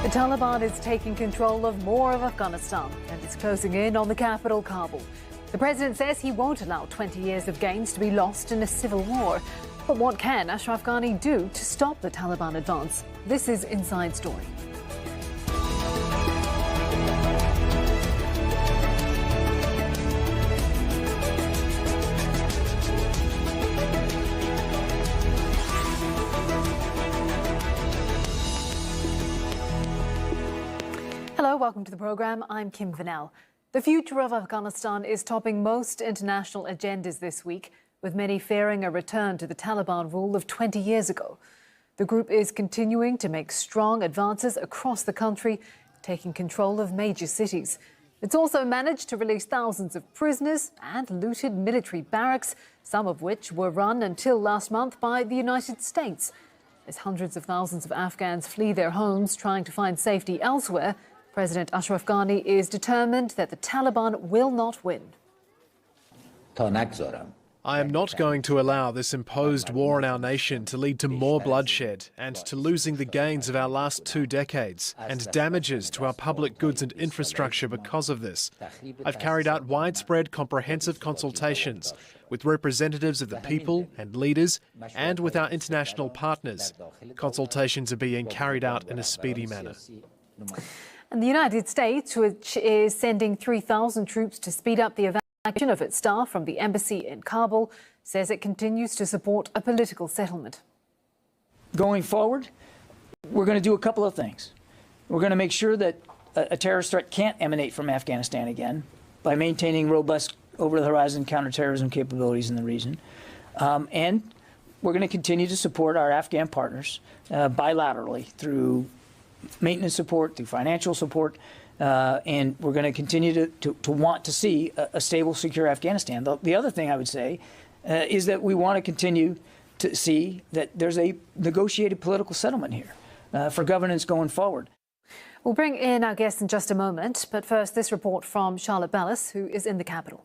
The Taliban is taking control of more of Afghanistan and is closing in on the capital, Kabul. The president says he won't allow 20 years of gains to be lost in a civil war. But what can Ashraf Ghani do to stop the Taliban advance? This is Inside Story. Hello, welcome to the programme. I'm Kim Vanel. The future of Afghanistan is topping most international agendas this week, with many fearing a return to the Taliban rule of 20 years ago. The group is continuing to make strong advances across the country, taking control of major cities. It's also managed to release thousands of prisoners and looted military barracks, some of which were run until last month by the United States. As hundreds of thousands of Afghans flee their homes trying to find safety elsewhere, President Ashraf Ghani is determined that the Taliban will not win. I am not going to allow this imposed war on our nation to lead to more bloodshed and to losing the gains of our last 2 decades and damages to our public goods and infrastructure because of this. I've carried out widespread comprehensive consultations with representatives of the people and leaders and with our international partners. Consultations are being carried out in a speedy manner. And the United States, which is sending 3,000 troops to speed up the evacuation of its staff from the embassy in Kabul, says it continues to support a political settlement. Going forward, we're going to do a couple of things. We're going to make sure that a terrorist threat can't emanate from Afghanistan again by maintaining robust over-the-horizon counterterrorism capabilities in the region. And we're going to continue to support our Afghan partners bilaterally through maintenance support, through financial support, and we're going to continue to want to see a stable, secure Afghanistan. The other thing I would say is that we want to continue to see that there's a negotiated political settlement here for governance going forward. We'll bring in our guests in just a moment, but first this report from Charlotte Ballas, who is in the capital.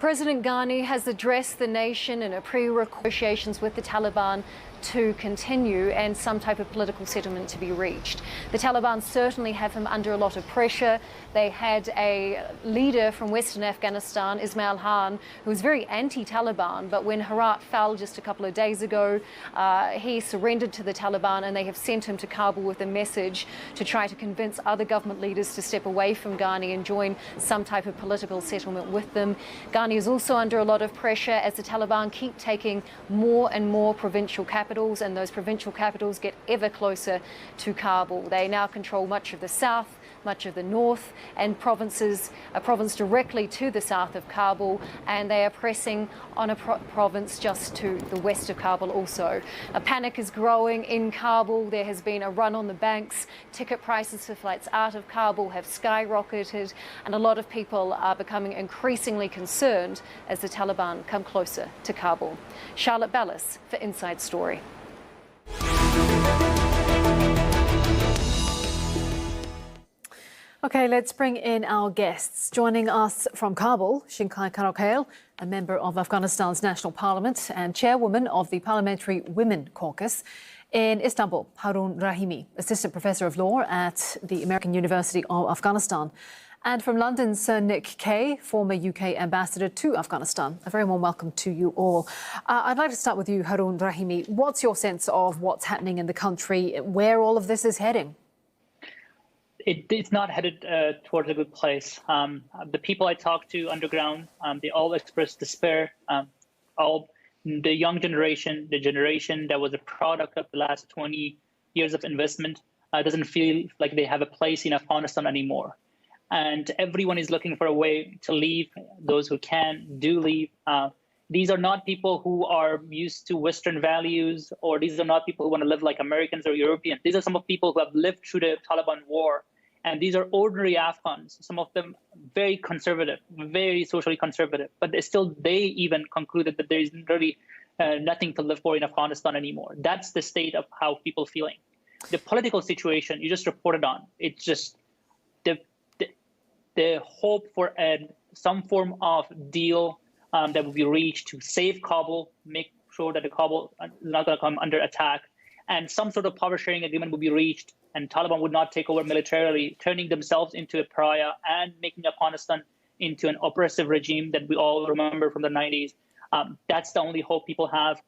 President Ghani has addressed the nation in a pre-negotiations with the Taliban to continue and some type of political settlement to be reached. The Taliban certainly have him under a lot of pressure. They had a leader from Western Afghanistan, Ismail Khan, who was very anti-Taliban, but when Herat fell just a couple of days ago, he surrendered to the Taliban and they have sent him to Kabul with a message to try to convince other government leaders to step away from Ghani and join some type of political settlement with them. Ghani is also under a lot of pressure as the Taliban keep taking more and more provincial capitals, and those provincial capitals get ever closer to Kabul. They now control much of the south, much of the north, and a province directly to the south of Kabul, and they are pressing on a province just to the west of Kabul also. A panic is growing in Kabul. There has been a run on the banks. Ticket prices for flights out of Kabul have skyrocketed, and a lot of people are becoming increasingly concerned as the Taliban come closer to Kabul. Charlotte Ballas for Inside Story. Okay, let's bring in our guests. Joining us from Kabul, Shinkai Karakhel, a member of Afghanistan's National Parliament and chairwoman of the Parliamentary Women Caucus. In Istanbul, Harun Rahimi, Assistant Professor of Law at the American University of Afghanistan. And from London, Sir Nick Kay, former UK Ambassador to Afghanistan. A very warm welcome to you all. I'd like to start with you, Harun Rahimi. What's your sense of what's happening in the country, where all of this is heading? It's not headed towards a good place. The people I talked to underground, they all expressed despair. All the young generation, the generation that was a product of the last 20 years of investment, doesn't feel like they have a place in Afghanistan anymore. And everyone is looking for a way to leave. Those who can do leave. These are not people who are used to Western values, or these are not people who want to live like Americans or Europeans. These are some of the people who have lived through the Taliban war. And these are ordinary Afghans, some of them very conservative, very socially conservative. But they even concluded that there is really nothing to live for in Afghanistan anymore. That's the state of how people are feeling. The political situation you just reported on, it's just the hope for some form of deal that will be reached to save Kabul, make sure that the Kabul is not going to come under attack, and some sort of power sharing agreement will be reached and Taliban would not take over militarily, turning themselves into a pariah and making Afghanistan into an oppressive regime that we all remember from the 90s. That's the only hope people have.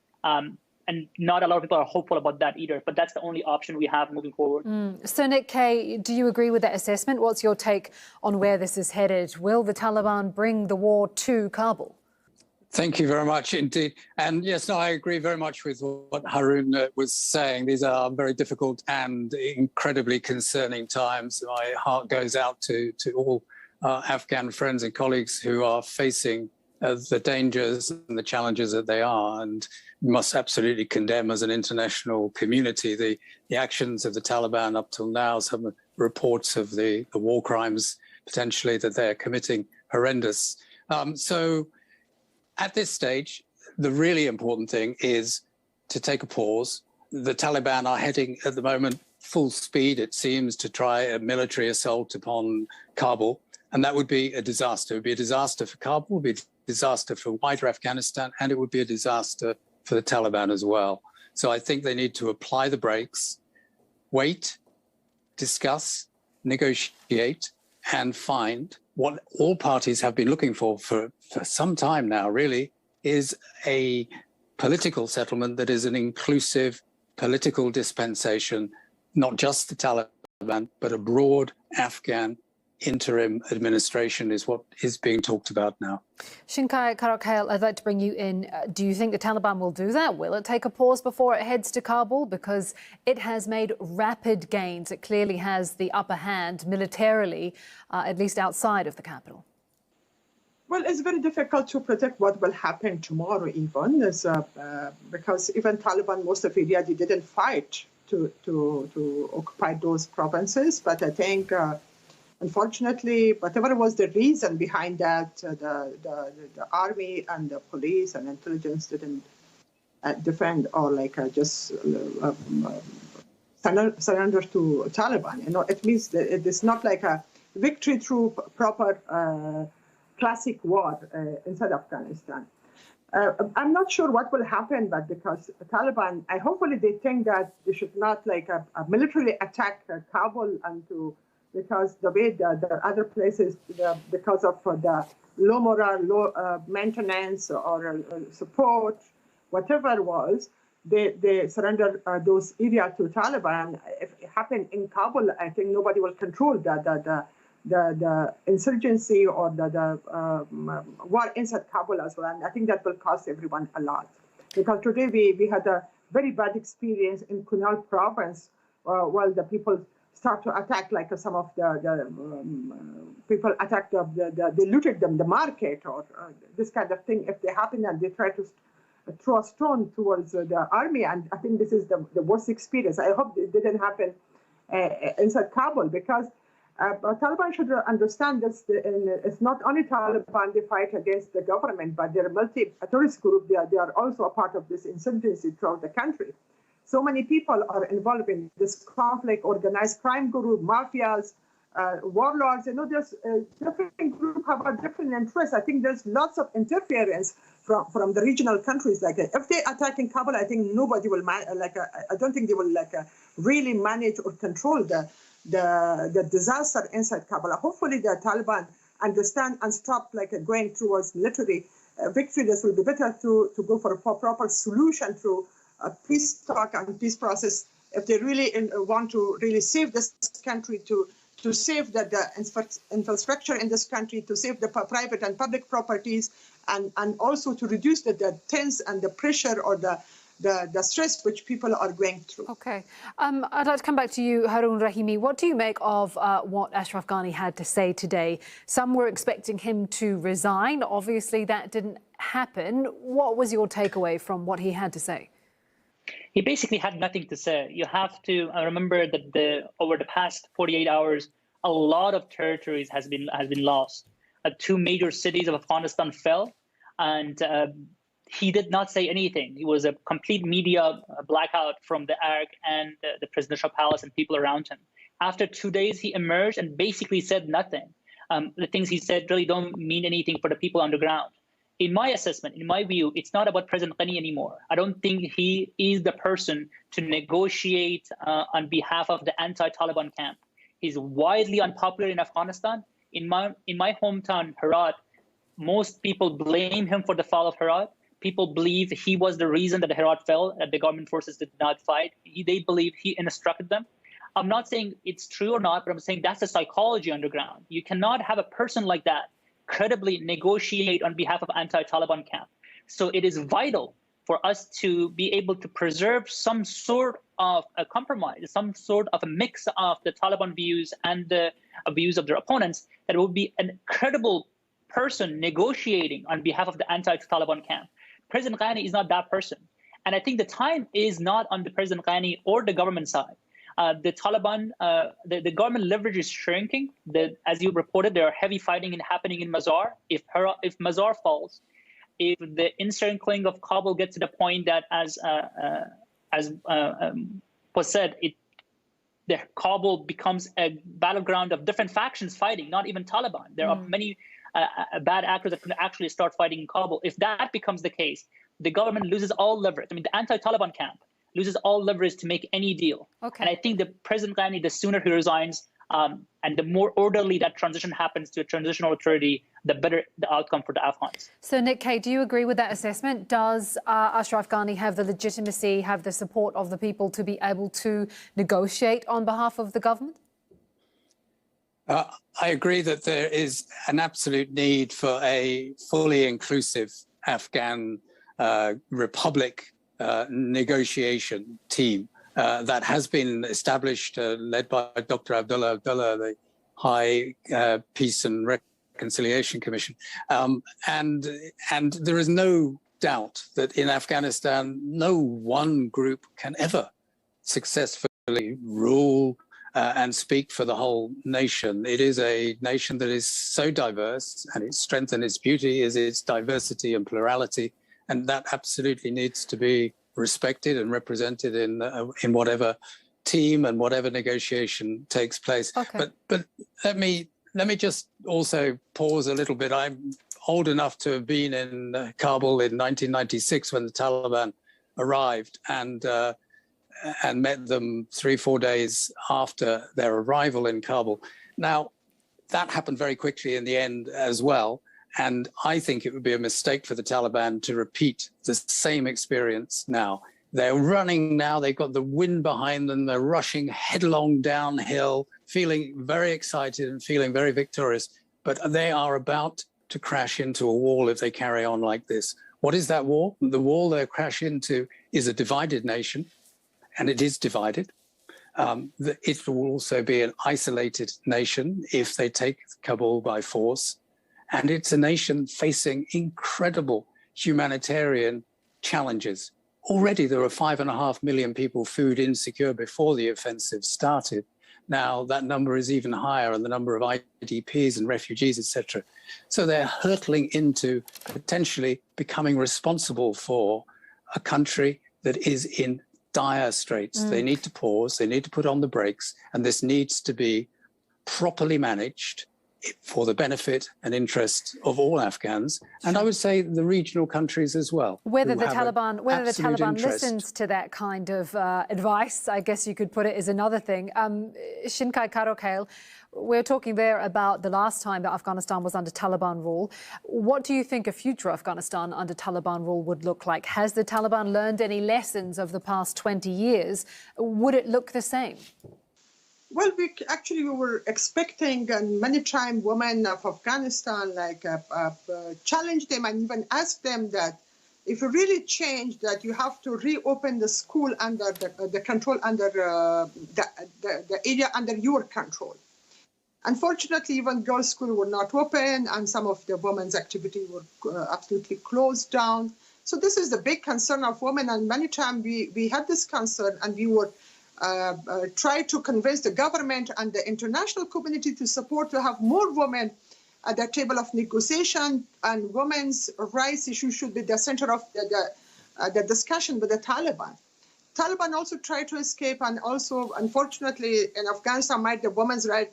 And not a lot of people are hopeful about that either, but that's the only option we have moving forward. So, Nick Kay, do you agree with that assessment? What's your take on where this is headed? Will the Taliban bring the war to Kabul? Thank you very much indeed. And yes, no, I agree very much with what Haroon was saying. These are very difficult and incredibly concerning times. My heart goes out to all Afghan friends and colleagues who are facing the dangers and the challenges that they are, and must absolutely condemn as an international community the actions of the Taliban up till now. Some reports of the war crimes potentially that they're committing horrendous. So at this stage, the really important thing is to take a pause. The Taliban are heading at the moment full speed, it seems, to try a military assault upon Kabul. And that would be a disaster. It would be a disaster for Kabul, it would be a disaster for wider Afghanistan, and it would be a disaster for the Taliban as well. So I think they need to apply the brakes, wait, discuss, negotiate, and find what all parties have been looking for some time now, really, is a political settlement that is an inclusive political dispensation, not just the Taliban, but a broad Afghan interim administration is what is being talked about now. Shinkai Karakhail, I'd like to bring you in. Do you think the Taliban will do that? Will it take a pause before it heads to Kabul? Because it has made rapid gains. It clearly has the upper hand militarily, at least outside of the capital. Well, it's very difficult to predict what will happen tomorrow even, because even Taliban, most of India, they didn't fight to occupy those provinces. But I think unfortunately, whatever was the reason behind that, the army and the police and intelligence didn't defend or just surrender to Taliban. You know, it means that it is not like a victory through proper classic war inside Afghanistan. I'm not sure what will happen, but because Taliban, hopefully they think that they should not militarily attack Kabul because the way the other places, because of the low morale, low maintenance or support, whatever it was, they surrender those areas to Taliban. If it happened in Kabul, I think nobody will control the insurgency or the war inside Kabul as well. And I think that will cost everyone a lot. Because today we had a very bad experience in Kunar province while the people start to attack, like some of the people attacked, they looted them, the market or this kind of thing. If they happen and they try to throw a stone towards the army, and I think this is the worst experience. I hope it didn't happen inside Kabul, because Taliban should understand this. It's not only Taliban they fight against the government, but they're a multi-terrorist group. They are also a part of this insurgency throughout the country. So many people are involved in this conflict, organized crime group, mafias, warlords. You know, there's different groups have a different interests. I think there's lots of interference from the regional countries. Like if they attack in Kabul, I think nobody will I don't think they will really manage or control the disaster inside Kabul. Hopefully the Taliban understand and stop going towards military victory. This will be better to go for a proper solution through a peace talk and peace process. If they really want to really save this country, to save the infrastructure in this country, to save the private and public properties, and also to reduce the tense and the pressure or the stress which people are going through. Okay. I'd like to come back to you, Haroon Rahimi. What do you make of what Ashraf Ghani had to say today? Some were expecting him to resign. Obviously, that didn't happen. What was your takeaway from what he had to say? He basically had nothing to say. You have to remember that over the past 48 hours, a lot of territories has been lost. 2 major cities of Afghanistan fell, and he did not say anything. It was a complete media blackout from the ARC and the presidential palace and people around him. After 2 days, he emerged and basically said nothing. The things he said really don't mean anything for the people on the ground. in my assessment, in my view, it's not about President Ghani anymore. I don't think he is the person to negotiate on behalf of the anti-Taliban camp. He's widely unpopular in Afghanistan. In my hometown, Herat, most people blame him for the fall of Herat. People believe he was the reason that Herat fell, that the government forces did not fight. They believe he instructed them. I'm not saying it's true or not, but I'm saying that's the psychology underground. You cannot have a person like that credibly negotiate on behalf of anti-Taliban camp. So it is vital for us to be able to preserve some sort of a compromise, some sort of a mix of the Taliban views and the views of their opponents, that it would be a credible person negotiating on behalf of the anti-Taliban camp. President Ghani is not that person. And I think the time is not on the President Ghani or the government side. The Taliban, the government leverage is shrinking. As you reported, there are heavy fighting happening in Mazar. If Mazar falls, if the encircling of Kabul gets to the point that, as was said, the Kabul becomes a battleground of different factions fighting, not even Taliban. There are many bad actors that can actually start fighting in Kabul. If that becomes the case, the government loses all leverage. I mean, the anti-Taliban camp loses all leverage to make any deal. Okay. And I think the President Ghani, the sooner he resigns, and the more orderly that transition happens to a transitional authority, the better the outcome for the Afghans. So, Nick Kay, do you agree with that assessment? Does Ashraf Ghani have the legitimacy, have the support of the people to be able to negotiate on behalf of the government? I agree that there is an absolute need for a fully inclusive Afghan republic negotiation team that has been established, led by Dr. Abdullah Abdullah, the High Peace and Reconciliation Commission. And there is no doubt that in Afghanistan, no one group can ever successfully rule and speak for the whole nation. It is a nation that is so diverse, and its strength and its beauty is its diversity and plurality. And that absolutely needs to be respected and represented in whatever team and whatever negotiation takes place. Okay. But let me just also pause a little bit. I'm old enough to have been in Kabul in 1996 when the Taliban arrived, and met them 3-4 days after their arrival in Kabul. Now, that happened very quickly in the end as well. And I think it would be a mistake for the Taliban to repeat the same experience now. They're running now, they've got the wind behind them, they're rushing headlong downhill, feeling very excited and feeling very victorious. But they are about to crash into a wall if they carry on like this. What is that wall? The wall they'll crash into is a divided nation, and it is divided. It will also be an isolated nation if they take Kabul by force. And it's a nation facing incredible humanitarian challenges. Already there are 5.5 million people food insecure before the offensive started. Now that number is even higher, and the number of IDPs and refugees, etc. So they're hurtling into potentially becoming responsible for a country that is in dire straits. They need to pause, they need to put on the brakes, and this needs to be properly managed for the benefit and interest of all Afghans, and I would say the regional countries as well. Whether the Taliban listens to that kind of advice, I guess you could put it, is another thing. Shinkai Karokhail, we're talking there about the last time that Afghanistan was under Taliban rule. What do you think a future Afghanistan under Taliban rule would look like? Has the Taliban learned any lessons of the past 20 years? Would it look the same? Well, we were expecting, and many times women of Afghanistan challenge them and even ask them that if you really change that, you have to reopen the school under the control, under the area under your control. Unfortunately, even girls' schools were not open, and some of the women's activity were absolutely closed down. So this is the big concern of women, and many times we had this concern, and we were try to convince the government and the international community to support, to have more women at the table of negotiation, and women's rights issues should be the center of the discussion with the Taliban. Taliban also tried to escape, and also, unfortunately, in Afghanistan, the women's right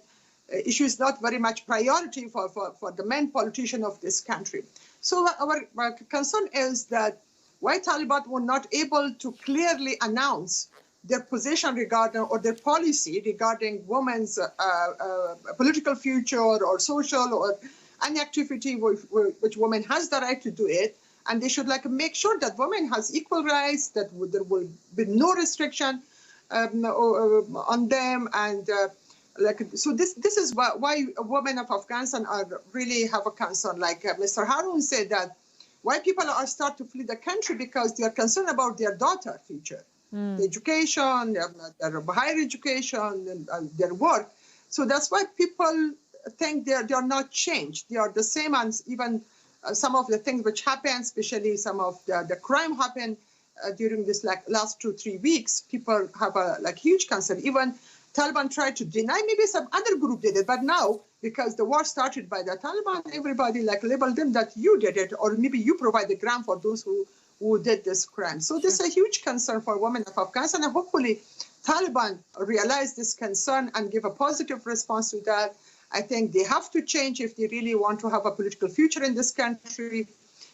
issue is not very much priority for the main politician of this country. So our concern is that why Taliban were not able to clearly announce their position regarding or their policy regarding women's political future or social or any activity which women has the right to do it, and they should make sure that women has equal rights, that there will be no restriction on them, and so this is why women of Afghanistan really have a concern. Like Mr. Harun said, that why people are start to flee the country because they are concerned about their daughter future. The education, their higher education, and their work. So that's why people think they are not changed. They are the same, and even some of the things which happen, especially some of the crime happened during this last 2-3 weeks. People have a huge concern. Even Taliban tried to deny, maybe some other group did it, but now because the war started by the Taliban, everybody labeled them that you did it, or maybe you provide the ground for those who did this crime. So this is a huge concern for women of Afghanistan, and hopefully Taliban realize this concern and give a positive response to that. I think they have to change if they really want to have a political future in this country,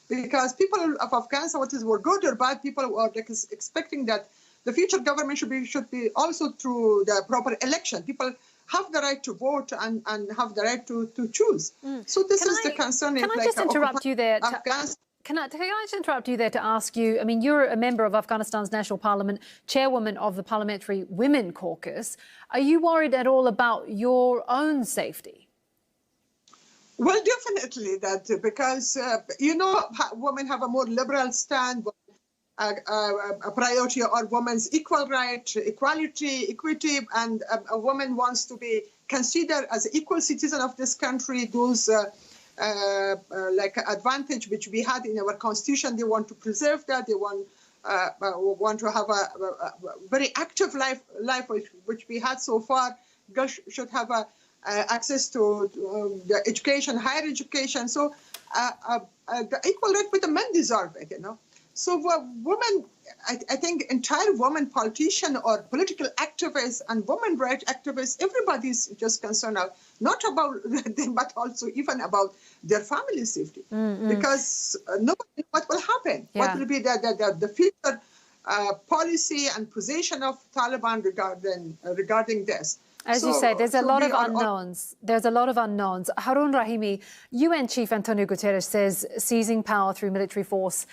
because people of Afghanistan, were good or bad, people are expecting that the future government should be also through the proper election. People have the right to vote and have the right to choose. So this is the concern. Can I just interrupt you there? Can I just interrupt you there to ask you, I mean, you're a member of Afghanistan's National Parliament, chairwoman of the Parliamentary Women Caucus. Are you worried at all about your own safety? Well, definitely that, because, women have a more liberal stand, a priority are women's equal right, equality, equity, and a woman wants to be considered as an equal citizen of this country. Those advantage which we had in our constitution, they want to preserve that. They want to have a very active life which we had so far. Girls should have access to the education, higher education. So the equal right with the men deserve it, So women, I think entire women politician or political activists and women rights activists, everybody's just concerned not about them, but also even about their family safety. Because nobody knows what will happen. Yeah. What will be the future policy and position of Taliban regarding this. As you say, there's a lot of unknowns. There's a lot of unknowns. Harun Rahimi, UN Chief Antonio Guterres says seizing power through military force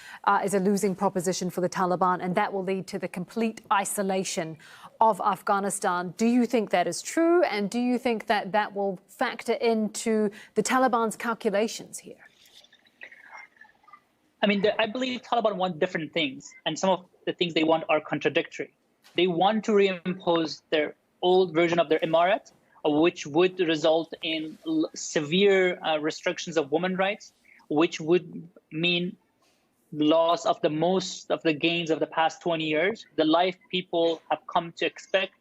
is a losing proposition for the Taliban, and that will lead to the complete isolation of Afghanistan. Do you think that is true? And do you think that that will factor into the Taliban's calculations here? I mean, I believe Taliban want different things, and some of the things they want are contradictory. They want to reimpose their old version of their emirate, which would result in severe restrictions of women's rights, which would mean loss of most of the gains of the past 20 years, the life people have come to expect,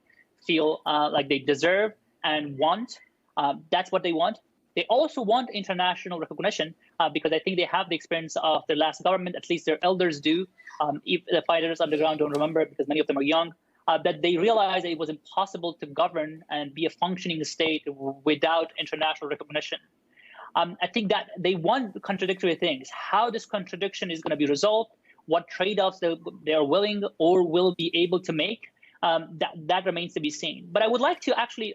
feel like they deserve and want. That's what they want. They also want international recognition because I think they have the experience of their last government, at least their elders do. If the fighters on the ground don't remember because many of them are young. That they realized it was impossible to govern and be a functioning state without international recognition. I think that they want contradictory things. How this contradiction is going to be resolved, what trade-offs they are willing or will be able to make, that remains to be seen. But I would like to actually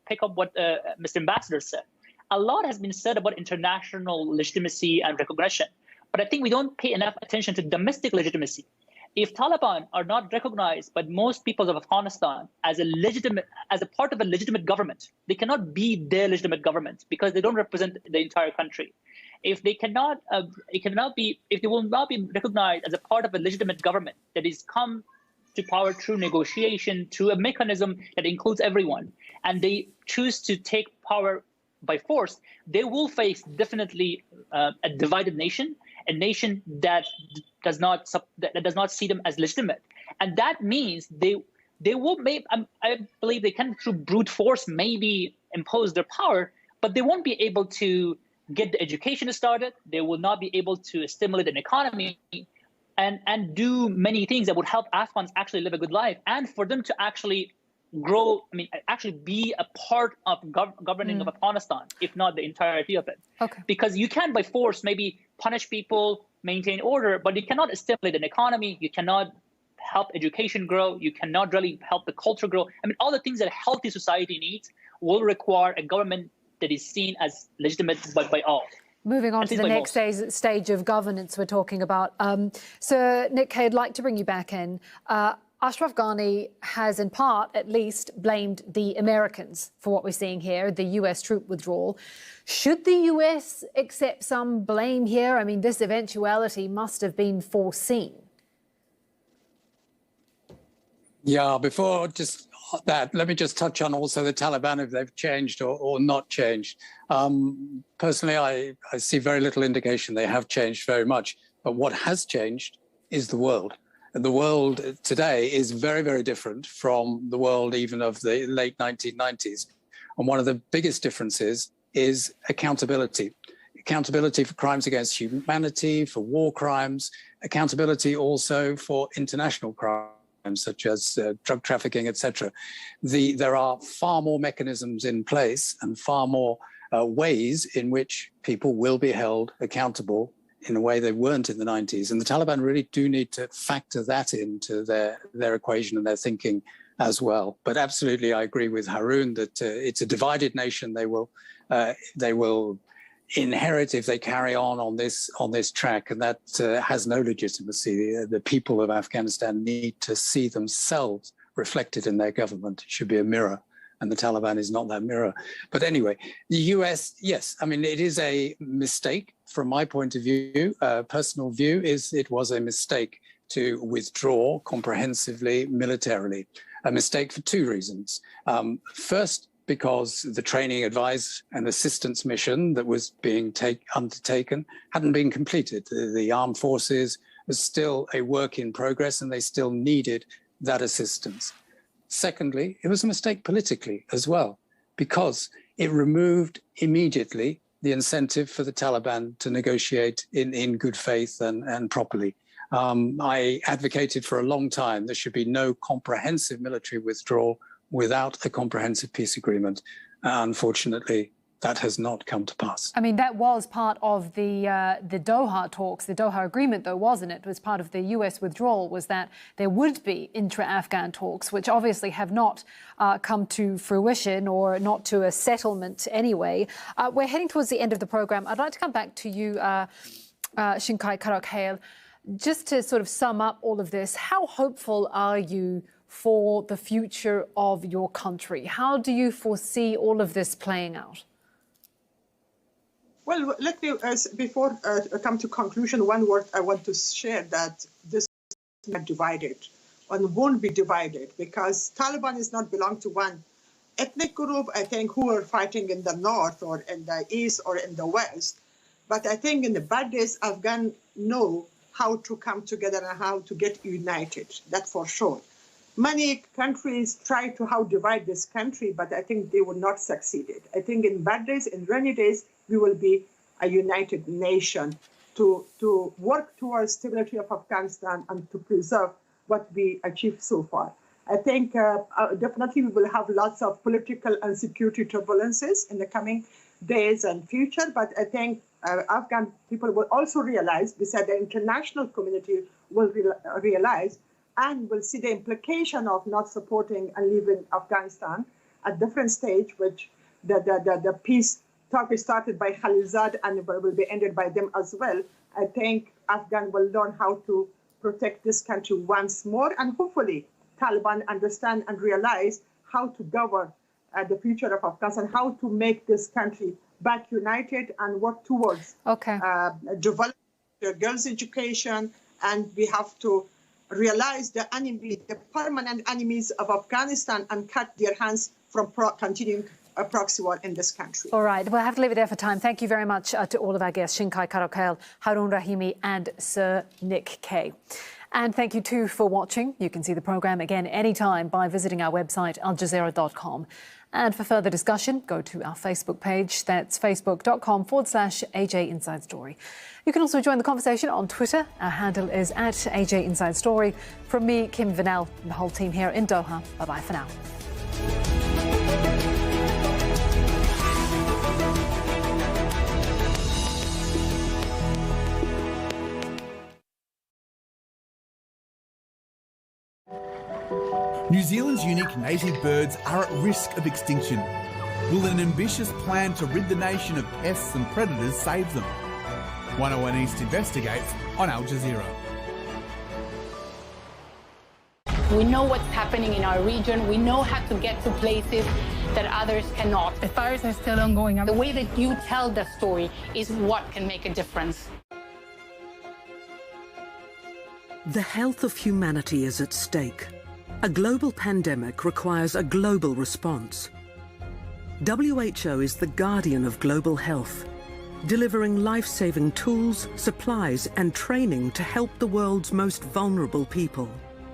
pick up what Mr. Ambassador said. A lot has been said about international legitimacy and recognition, but I think we don't pay enough attention to domestic legitimacy. If Taliban are not recognized by most people of Afghanistan as a part of a legitimate government, they cannot be their legitimate government because they don't represent the entire country. If they will not be recognized as a part of a legitimate government that is come to power through negotiation, through a mechanism that includes everyone, and they choose to take power by force, they will face definitely a divided nation, a nation that does not see them as legitimate, and that means they will I believe they can through brute force maybe impose their power, but they won't be able to get the education started. They will not be able to stimulate an economy and do many things that would help Afghans actually live a good life, and for them to actually actually be a part of governing of Afghanistan, if not the entirety of it. Okay. Because you can, by force, maybe punish people, maintain order, but you cannot stimulate an economy. You cannot help education grow. You cannot really help the culture grow. All the things that a healthy society needs will require a government that is seen as legitimate by all. Moving on to the next stage of governance we're talking about. Sir Nick Kay, I'd like to bring you back in. Ashraf Ghani has, in part at least, blamed the Americans for what we're seeing here, the US troop withdrawal. Should the US accept some blame here? This eventuality must have been foreseen. Yeah, before just that, let me just touch on also the Taliban, if they've changed or not changed. Personally, I see very little indication they have changed very much. But what has changed is the world. And the world today is very, very different from the world even of the late 1990s. And one of the biggest differences is accountability. Accountability for crimes against humanity, for war crimes, accountability also for international crimes, such as drug trafficking, etc. There are far more mechanisms in place and far more ways in which people will be held accountable in a way they weren't in the 90s. And the Taliban really do need to factor that into their equation and their thinking as well. But absolutely, I agree with Haroon that it's a divided nation. They will inherit if they carry on this track, and that has no legitimacy. The people of Afghanistan need to see themselves reflected in their government. It should be a mirror, and the Taliban is not that mirror. But anyway, the US, yes, it is a mistake from my point of view. Personal view is it was a mistake to withdraw comprehensively militarily. A mistake for two reasons. First, because the training, advice and assistance mission that was being undertaken hadn't been completed. The armed forces was still a work in progress and they still needed that assistance. Secondly, it was a mistake politically as well, because it removed immediately the incentive for the Taliban to negotiate in good faith and properly. I advocated for a long time there should be no comprehensive military withdrawal without a comprehensive peace agreement. Unfortunately, that has not come to pass. That was part of the Doha talks, the Doha agreement, though, wasn't it? It was part of the US withdrawal, was that there would be intra-Afghan talks, which obviously have not come to fruition or not to a settlement anyway. We're heading towards the end of the programme. I'd like to come back to you, Shinkai Karakhail, just to sort of sum up all of this. How hopeful are you for the future of your country? How do you foresee all of this playing out? Well, let me, before I come to conclusion, one word I want to share, that this is not divided and won't be divided, because Taliban is not belong to one ethnic group, I think, who are fighting in the north or in the east or in the west. But I think in the bad days, Afghans know how to come together and how to get united, that's for sure. Many countries try to divide this country, but I think they will not succeed. I think in bad days, in rainy days, we will be a united nation to work towards stability of Afghanistan and to preserve what we achieved so far. I think definitely we will have lots of political and security turbulences in the coming days and future, but I think Afghan people will also realize, besides the international community will realize, and will see the implication of not supporting and leaving Afghanistan at different stage, which the peace talk is started by Khalilzad and will be ended by them as well. I think Afghan will learn how to protect this country once more, and hopefully Taliban understand and realize how to govern the future of Afghanistan, how to make this country back united and work towards develop the girls' education, and we have to realize the permanent enemies of Afghanistan and cut their hands from continuing a proxy war in this country. All right, we'll have to leave it there for time. Thank you very much to all of our guests, Shinkai Karakhail, Haroon Rahimi and Sir Nick Kay. And thank you too for watching. You can see the programme again anytime by visiting our website, aljazeera.com. And for further discussion, go to our Facebook page. That's facebook.com/AJ Inside Story. You can also join the conversation on Twitter. Our handle is @AJ Inside Story. From me, Kim Vanel, and the whole team here in Doha. Bye-bye for now. New Zealand's unique native birds are at risk of extinction. Will an ambitious plan to rid the nation of pests and predators save them? 101 East investigates on Al Jazeera. We know what's happening in our region. We know how to get to places that others cannot. The fires are still ongoing. The way that you tell the story is what can make a difference. The health of humanity is at stake. A global pandemic requires a global response. WHO is the guardian of global health, delivering life-saving tools, supplies and training to help the world's most vulnerable people,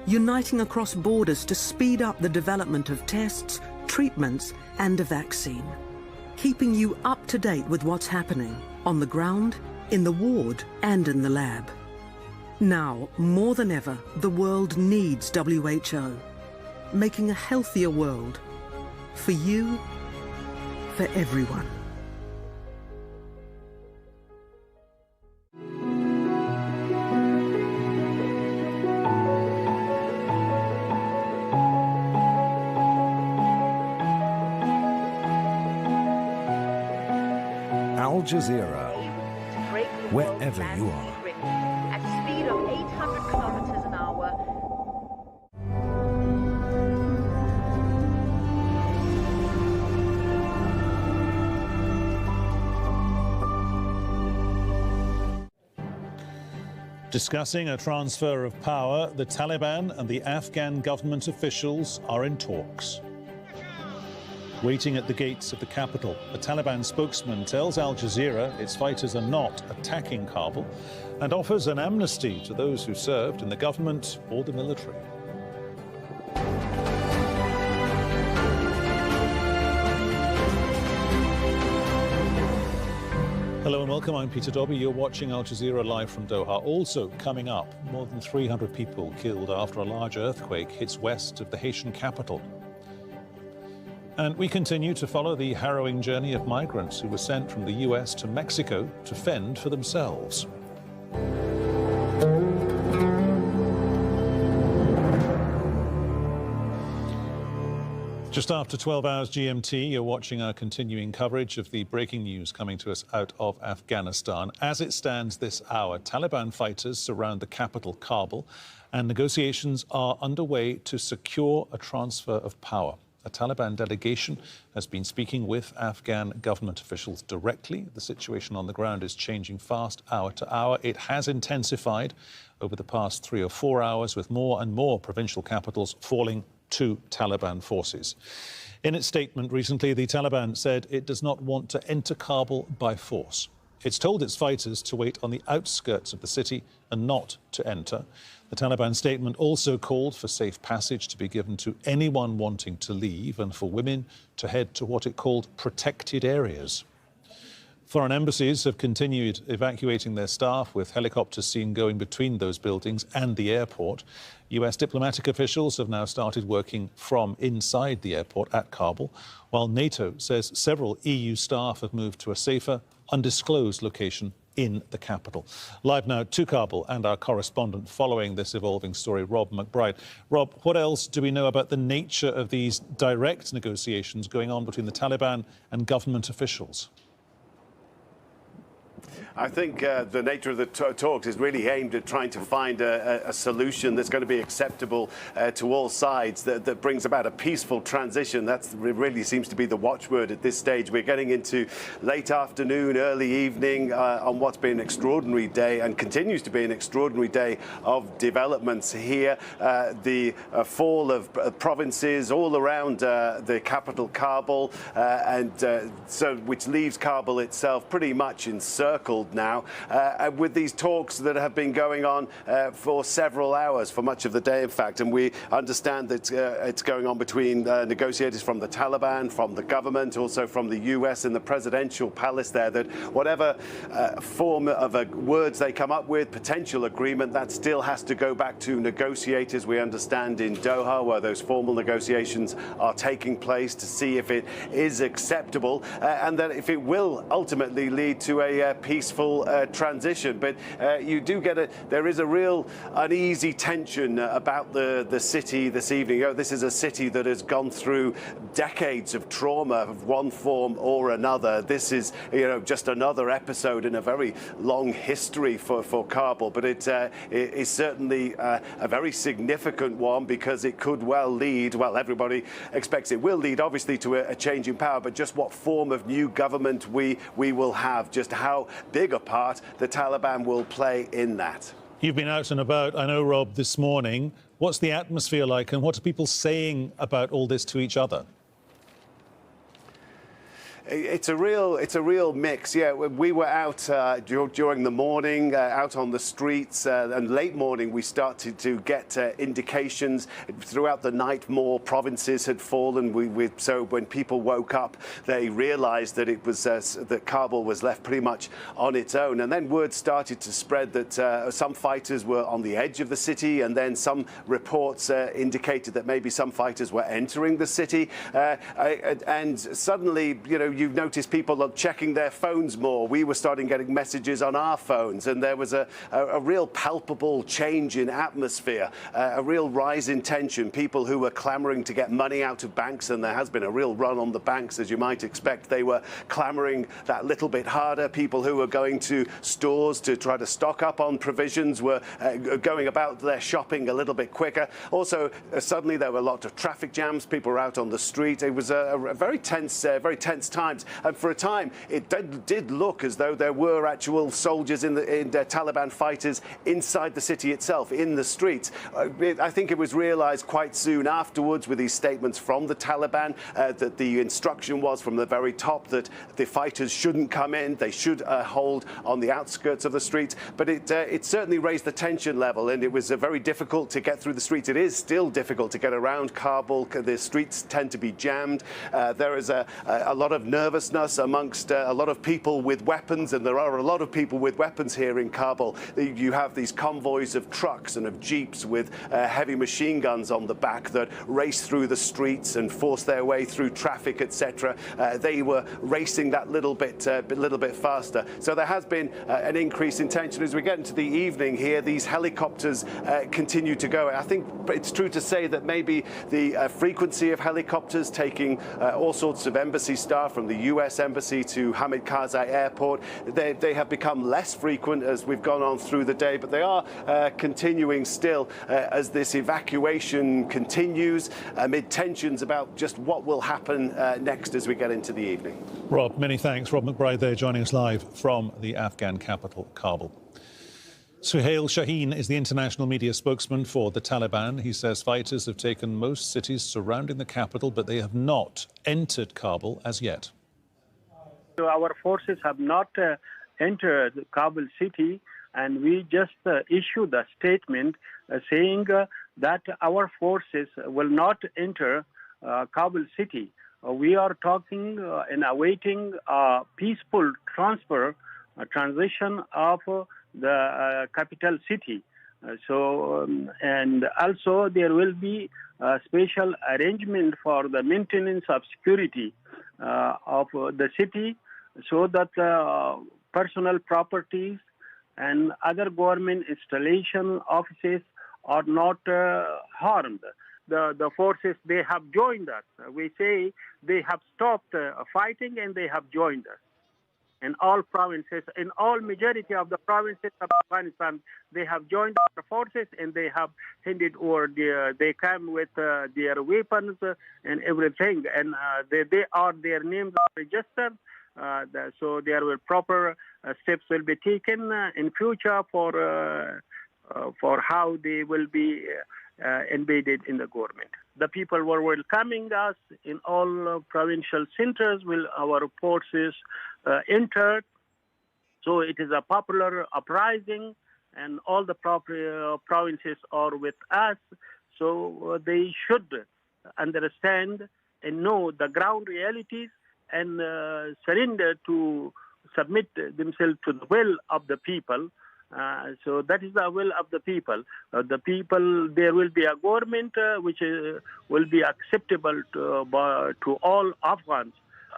uniting across borders to speed up the development of tests, treatments and a vaccine, keeping you up to date with what's happening on the ground, in the ward and in the lab. Now, more than ever, the world needs WHO, making a healthier world for you, for everyone. Al Jazeera, wherever you are. At speed of 800 kilometers an hour. Discussing a transfer of power, the Taliban and the Afghan government officials are in talks. Waiting at the gates of the capital, a Taliban spokesman tells Al Jazeera its fighters are not attacking Kabul and offers an amnesty to those who served in the government or the military. Hello and welcome, I'm Peter Dobby. You're watching Al Jazeera live from Doha. Also coming up, more than 300 people killed after a large earthquake hits west of the Haitian capital. And we continue to follow the harrowing journey of migrants who were sent from the US to Mexico to fend for themselves. Just after 12 hours GMT, you're watching our continuing coverage of the breaking news coming to us out of Afghanistan. As it stands this hour, Taliban fighters surround the capital, Kabul, and negotiations are underway to secure a transfer of power. A Taliban delegation has been speaking with Afghan government officials directly. The situation on the ground is changing fast, hour to hour. It has intensified over the past 3 or 4 hours, with more and more provincial capitals falling to Taliban forces. In its statement recently, the Taliban said it does not want to enter Kabul by force. It's told its fighters to wait on the outskirts of the city and not to enter. The Taliban statement also called for safe passage to be given to anyone wanting to leave and for women to head to what it called protected areas. Foreign embassies have continued evacuating their staff, with helicopters seen going between those buildings and the airport. US diplomatic officials have now started working from inside the airport at Kabul, while NATO says several EU staff have moved to a safer, undisclosed location in the capital. Live now to Kabul, and our correspondent following this evolving story, Rob McBride. Rob, what else do we know about the nature of these direct negotiations going on between the Taliban and government officials? I think the nature of the talks is really aimed at trying to find a solution that's going to be acceptable to all sides, that brings about a peaceful transition. That really seems to be the watchword at this stage. We're getting into late afternoon, early evening on what's been an extraordinary day and continues to be an extraordinary day of developments here. The fall of provinces all around the capital, Kabul, and so which leaves Kabul itself pretty much encircled encircled now with these talks that have been going on for several hours, for much of the day, in fact. And we understand that it's going on between negotiators from the Taliban, from the government, also from the US and the presidential palace there, that whatever form of words they come up with, potential agreement, that still has to go back to negotiators, we understand, in Doha, where those formal negotiations are taking place to see if it is acceptable and that if it will ultimately lead to a peaceful transition. But you do get there is a real uneasy tension about the city this evening. This is a city that has gone through decades of trauma of one form or another. This is, just another episode in a very long history for Kabul, but it is certainly a very significant one, because it could well lead, well, everybody expects it will lead, obviously, to a change in power, but just what form of new government we will have, just how big a part the Taliban will play in that. You've been out and about, I know, Rob, this morning. What's the atmosphere like, and what are people saying about all this to each other? It's a real mix. Yeah, we were out during the morning, out on the streets, and late morning we started to get indications. Throughout the night, more provinces had fallen. So when people woke up, they realised that it was that Kabul was left pretty much on its own. And then word started to spread that some fighters were on the edge of the city, and then some reports indicated that maybe some fighters were entering the city. And suddenly, you've noticed people are checking their phones more. We were starting getting messages on our phones, and there was a real palpable change in atmosphere, a real rise in tension. People who were clamoring to get money out of banks, and there has been a real run on the banks, as you might expect. They were clamoring that little bit harder. People who were going to stores to try to stock up on provisions were going about their shopping a little bit quicker. Also, suddenly there were a lot of traffic jams. People were out on the street. It was a very tense time. And for a time, it did look as though there were actual soldiers in Taliban fighters inside the city itself, in the streets. I think it was realized quite soon afterwards, with these statements from the Taliban, that the instruction was from the very top that the fighters shouldn't come in, they should hold on the outskirts of the streets. But it certainly raised the tension level, and it was very difficult to get through the streets. It is still difficult to get around Kabul. The streets tend to be jammed. There is a lot of nervousness amongst a lot of people with weapons, and there are a lot of people with weapons here in Kabul. You have these convoys of trucks and of jeeps with heavy machine guns on the back that race through the streets and force their way through traffic, etc. They were racing that little bit faster. So there has been an increase in tension. As we get into the evening here, these helicopters continue to go. I think it's true to say that maybe the frequency of helicopters taking all sorts of embassy staff from the US Embassy to Hamid Karzai Airport, they have become less frequent as we've gone on through the day, but they are continuing still as this evacuation continues amid tensions about just what will happen next as we get into the evening. Rob, many thanks. Rob McBride there joining us live from the Afghan capital, Kabul. Suhail Shaheen is the international media spokesman for the Taliban. He says fighters have taken most cities surrounding the capital, but they have not entered Kabul as yet. Our forces have not entered Kabul city, and we just issued a statement saying that our forces will not enter Kabul city. We are talking and awaiting a peaceful transition of the capital city. And also there will be a special arrangement for the maintenance of security of the city, so that personal properties and other government installation offices are not harmed. The forces, they have joined us. We say they have stopped fighting and they have joined us. In all provinces, in all majority of the provinces of Afghanistan, they have joined our forces and they have handed over they come with their weapons and everything, and their names are registered. So there will proper steps will be taken in future for how they will be embedded in the government. The people were welcoming us in all provincial centers. Will our forces entered, So it is a popular uprising, and all the provinces are with us. So they should understand and know the ground realities and surrender to submit themselves to the will of the people. So that is the will of the people. There will be a government which will be acceptable to all Afghans.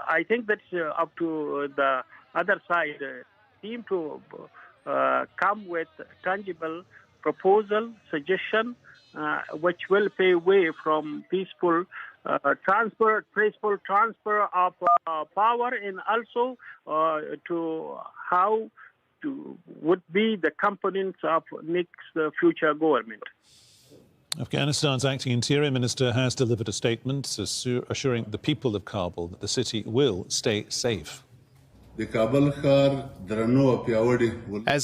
I think that's up to the other side. Seem to come with tangible proposal, suggestion, which will pave way from peaceful transfer of power, and also to how would be the components of next future government. Afghanistan's acting interior minister has delivered a statement assuring the people of Kabul that the city will stay safe. As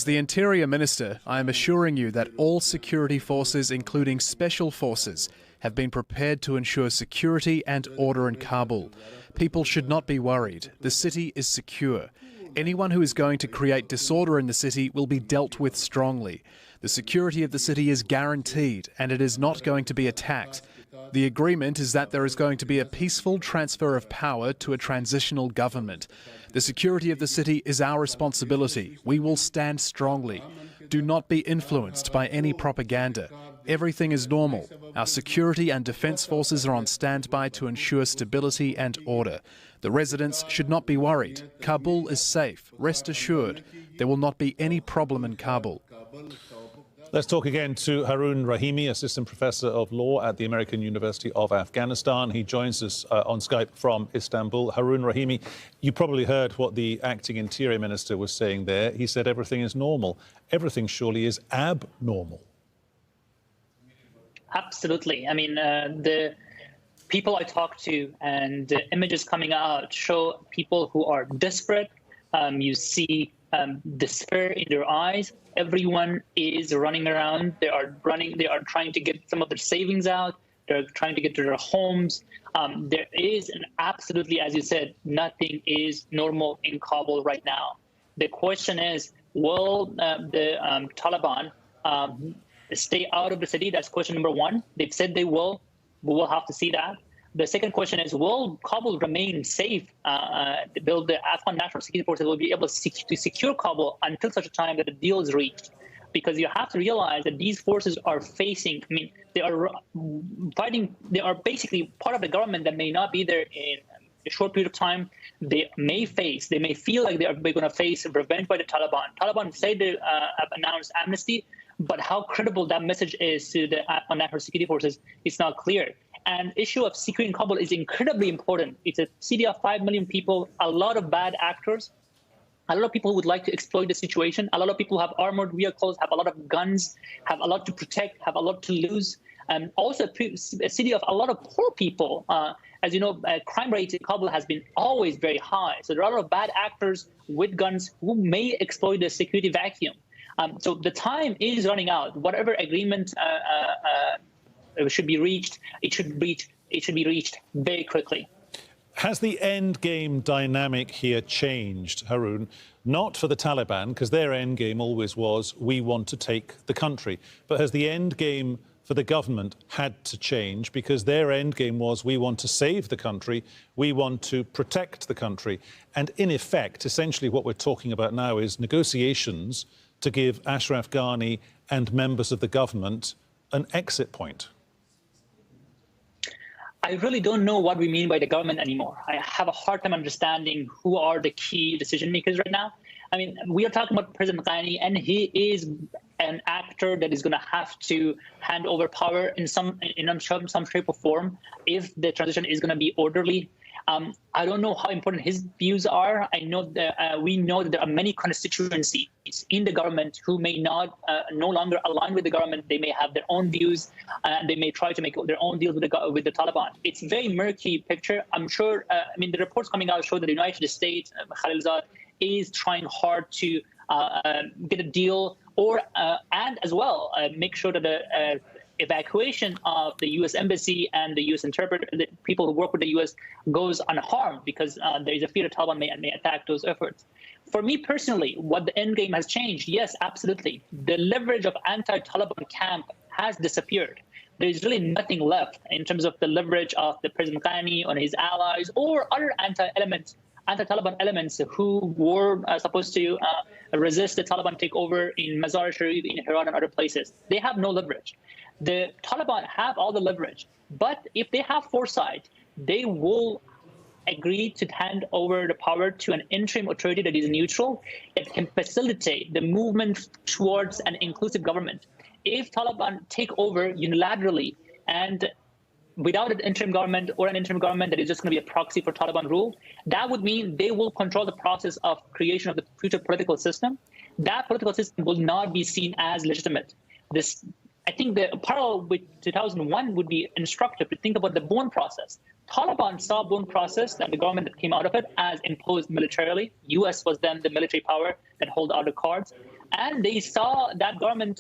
the Interior Minister, I am assuring you that all security forces, including special forces, have been prepared to ensure security and order in Kabul. People should not be worried. The city is secure. Anyone who is going to create disorder in the city will be dealt with strongly. The security of the city is guaranteed, and it is not going to be attacked. The agreement is that there is going to be a peaceful transfer of power to a transitional government. The security of the city is our responsibility. We will stand strongly. Do not be influenced by any propaganda. Everything is normal. Our security and defence forces are on standby to ensure stability and order. The residents should not be worried. Kabul is safe. Rest assured. There will not be any problem in Kabul. Let's talk again to Haroon Rahimi, Assistant Professor of Law at the American University of Afghanistan. He joins us on Skype from Istanbul. Haroon Rahimi, you probably heard what the acting Interior Minister was saying there. He said everything is normal. Everything surely is abnormal. Absolutely. I mean, the people I talk to and the images coming out show people who are desperate. You see despair in their eyes. Everyone is running around. They are trying to get some of their savings out. They're trying to get to their homes. There is absolutely, as you said, nothing is normal in Kabul right now. The question is, will the Taliban stay out of the city? That's question number one. They've said they will. We will have to see that. The second question is, will Kabul remain safe? The Afghan National Security Forces will be able to secure Kabul until such a time that a deal is reached. Because you have to realize that these forces are facing, they are fighting, they are basically part of the government that may not be there in a short period of time. They may feel like they're going to face revenge by the Taliban. Taliban say they have announced amnesty, but how credible that message is to the Afghan National Security Forces is not clear. And issue of securing Kabul is incredibly important. It's a city of 5 million people, a lot of bad actors, a lot of people who would like to exploit the situation. A lot of people have armored vehicles, have a lot of guns, have a lot to protect, have a lot to lose. And also a city of a lot of poor people. As you know, crime rate in Kabul has been always very high. So there are a lot of bad actors with guns who may exploit the security vacuum. So the time is running out. Whatever agreement should be reached, it should be reached very quickly. Has the end game dynamic here changed, Haroon? Not for the Taliban, because their end game always was, we want to take the country. But has the end game for the government had to change, because their end game was, we want to save the country, we want to protect the country. And in effect, essentially what we're talking about now is negotiations to give Ashraf Ghani and members of the government an exit point. I really don't know what we mean by the government anymore. I have a hard time understanding who are the key decision makers right now. I mean, we are talking about President Ghani, and he is an actor that is going to have to hand over power in some shape or form if the transition is going to be orderly. I don't know how important his views are. I know that we know that there are many constituencies in the government who may not no longer align with the government. They may have their own views. They may try to make their own deals with the Taliban. It's a very murky picture. I'm sure. The reports coming out show that the United States, Khalilzad, is trying hard to get a deal, and as well make sure that evacuation of the U.S. embassy and the U.S. interpreter, the people who work with the U.S. goes unharmed because there is a fear the Taliban may attack those efforts. For me personally, what the end game has changed, yes, absolutely. The leverage of anti-Taliban camp has disappeared. There's really nothing left in terms of the leverage of the President Ghani or his allies or other anti-Taliban elements who were supposed to resist the Taliban takeover in Mazar-e-Sharif, in Herat, and other places. They have no leverage. The Taliban have all the leverage, but if they have foresight, they will agree to hand over the power to an interim authority that is neutral, that can facilitate the movement towards an inclusive government. If Taliban take over unilaterally and without an interim government or an interim government that is just going to be a proxy for Taliban rule, that would mean they will control the process of creation of the future political system. That political system will not be seen as legitimate. I think the parallel with 2001 would be instructive to think about the Bonn process. Taliban saw Bonn process and the government that came out of it as imposed militarily. U.S. was then the military power that held all the cards. And they saw that government,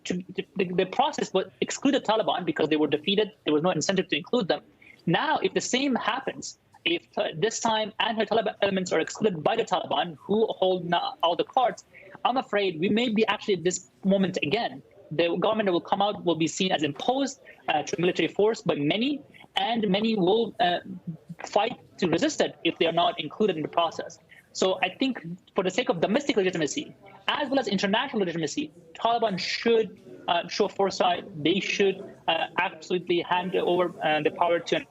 the process was excluded Taliban because they were defeated. There was no incentive to include them. Now, if the same happens, if this time anti-Taliban elements are excluded by the Taliban, who hold all the cards, I'm afraid we may be actually at this moment again. The government that will come out will be seen as imposed to military force by many, and many will fight to resist it if they are not included in the process. So I think for the sake of domestic legitimacy, as well as international legitimacy, Taliban should show foresight. They should absolutely hand over the power to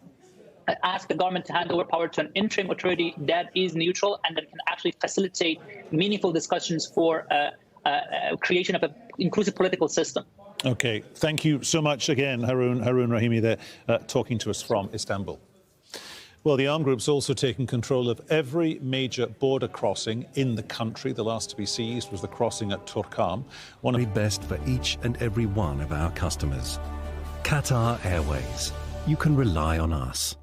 ask the government to hand over power to an interim authority that is neutral and that can actually facilitate meaningful discussions for creation of an inclusive political system. Okay, thank you so much again, Haroon Rahimi there, talking to us from Istanbul. Well, the armed group's also taken control of every major border crossing in the country. The last to be seized was the crossing at Turkam. One of the best for each and every one of our customers. Qatar Airways. You can rely on us.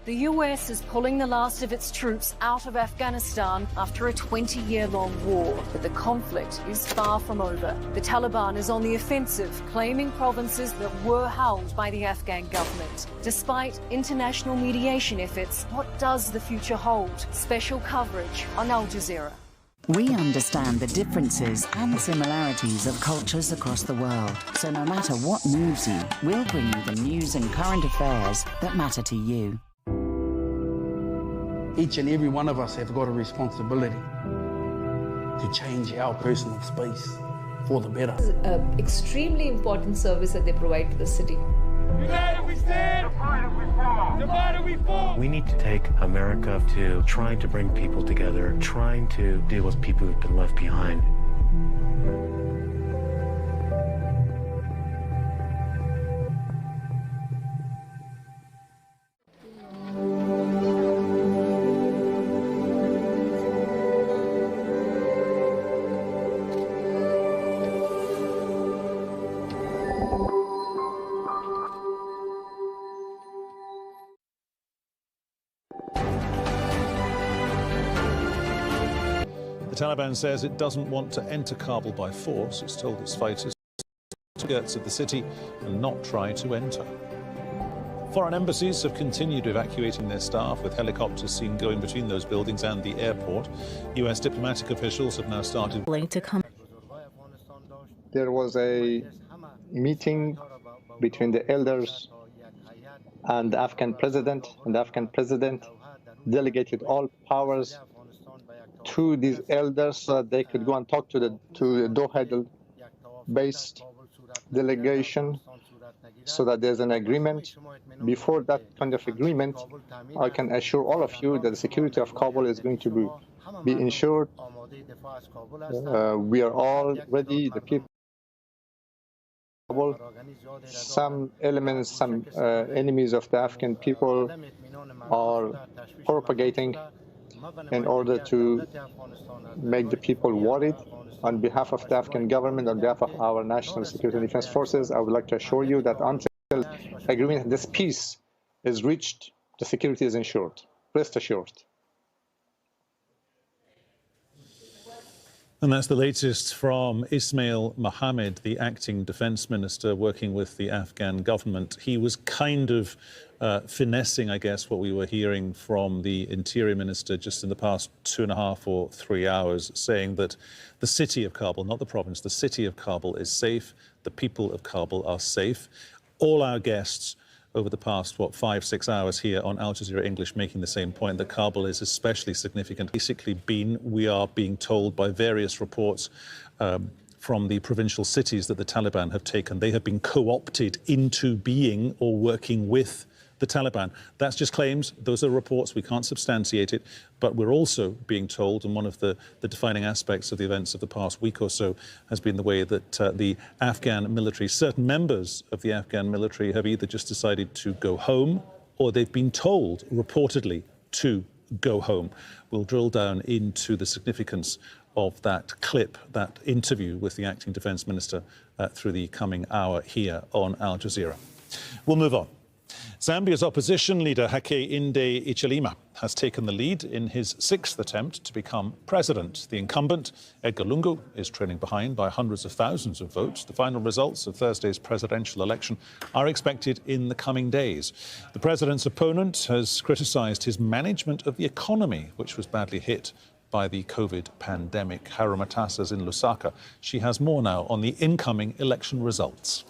The US is pulling the last of its troops out of Afghanistan after a 20-year-long war. But the conflict is far from over. The Taliban is on the offensive, claiming provinces that were held by the Afghan government. Despite international mediation efforts, what does the future hold? Special coverage on Al Jazeera. We understand the differences and similarities of cultures across the world. So no matter what moves you, we'll bring you the news and current affairs that matter to you. Each and every one of us have got a responsibility to change our personal space for the better. It's an extremely important service that they provide to the city. United we stand, divided we fall. Divided we fall. We need to take America to trying to bring people together, trying to deal with people who've been left behind. The Taliban says it doesn't want to enter Kabul by force. It's told its fighters to skirts of the city and not try to enter. Foreign embassies have continued evacuating their staff, with helicopters seen going between those buildings and the airport. US diplomatic officials have now started. There was a meeting between the elders and the Afghan president, and the Afghan president delegated all powers to these elders so that they could go and talk to the Doha-based delegation so that there's an agreement. Before that kind of agreement, I can assure all of you that the security of Kabul is going to be ensured. We are all ready, the people. Some elements, some enemies of the Afghan people are propagating in order to make the people worried. On behalf of the Afghan government, on behalf of our national security and defense forces, I would like to assure you that until agreement, this peace is reached, the security is ensured. Rest assured. And that's the latest from Ismail Mohammed, the acting defence minister working with the Afghan government. He was kind of finessing, I guess, what we were hearing from the interior minister just in the past 2.5 or 3 hours, saying that the city of Kabul, not the province, the city of Kabul is safe. The people of Kabul are safe. All our guests over the past, 5-6 hours here on Al Jazeera English making the same point, that Kabul is especially significant. Basically we are being told by various reports from the provincial cities that the Taliban have taken, they have been co-opted into being or working with the Taliban. That's just claims. Those are reports. We can't substantiate it. But we're also being told, and one of the defining aspects of the events of the past week or so has been the way that the Afghan military, certain members of the Afghan military have either just decided to go home or they've been told, reportedly, to go home. We'll drill down into the significance of that clip, that interview with the acting defence minister through the coming hour here on Al Jazeera. We'll move on. Zambia's opposition leader, Hage Hichilema, has taken the lead in his 6th attempt to become president. The incumbent, Edgar Lungu, is trailing behind by hundreds of thousands of votes. The final results of Thursday's presidential election are expected in the coming days. The president's opponent has criticised his management of the economy, which was badly hit by the COVID pandemic. Harumatasa's in Lusaka. She has more now on the incoming election results.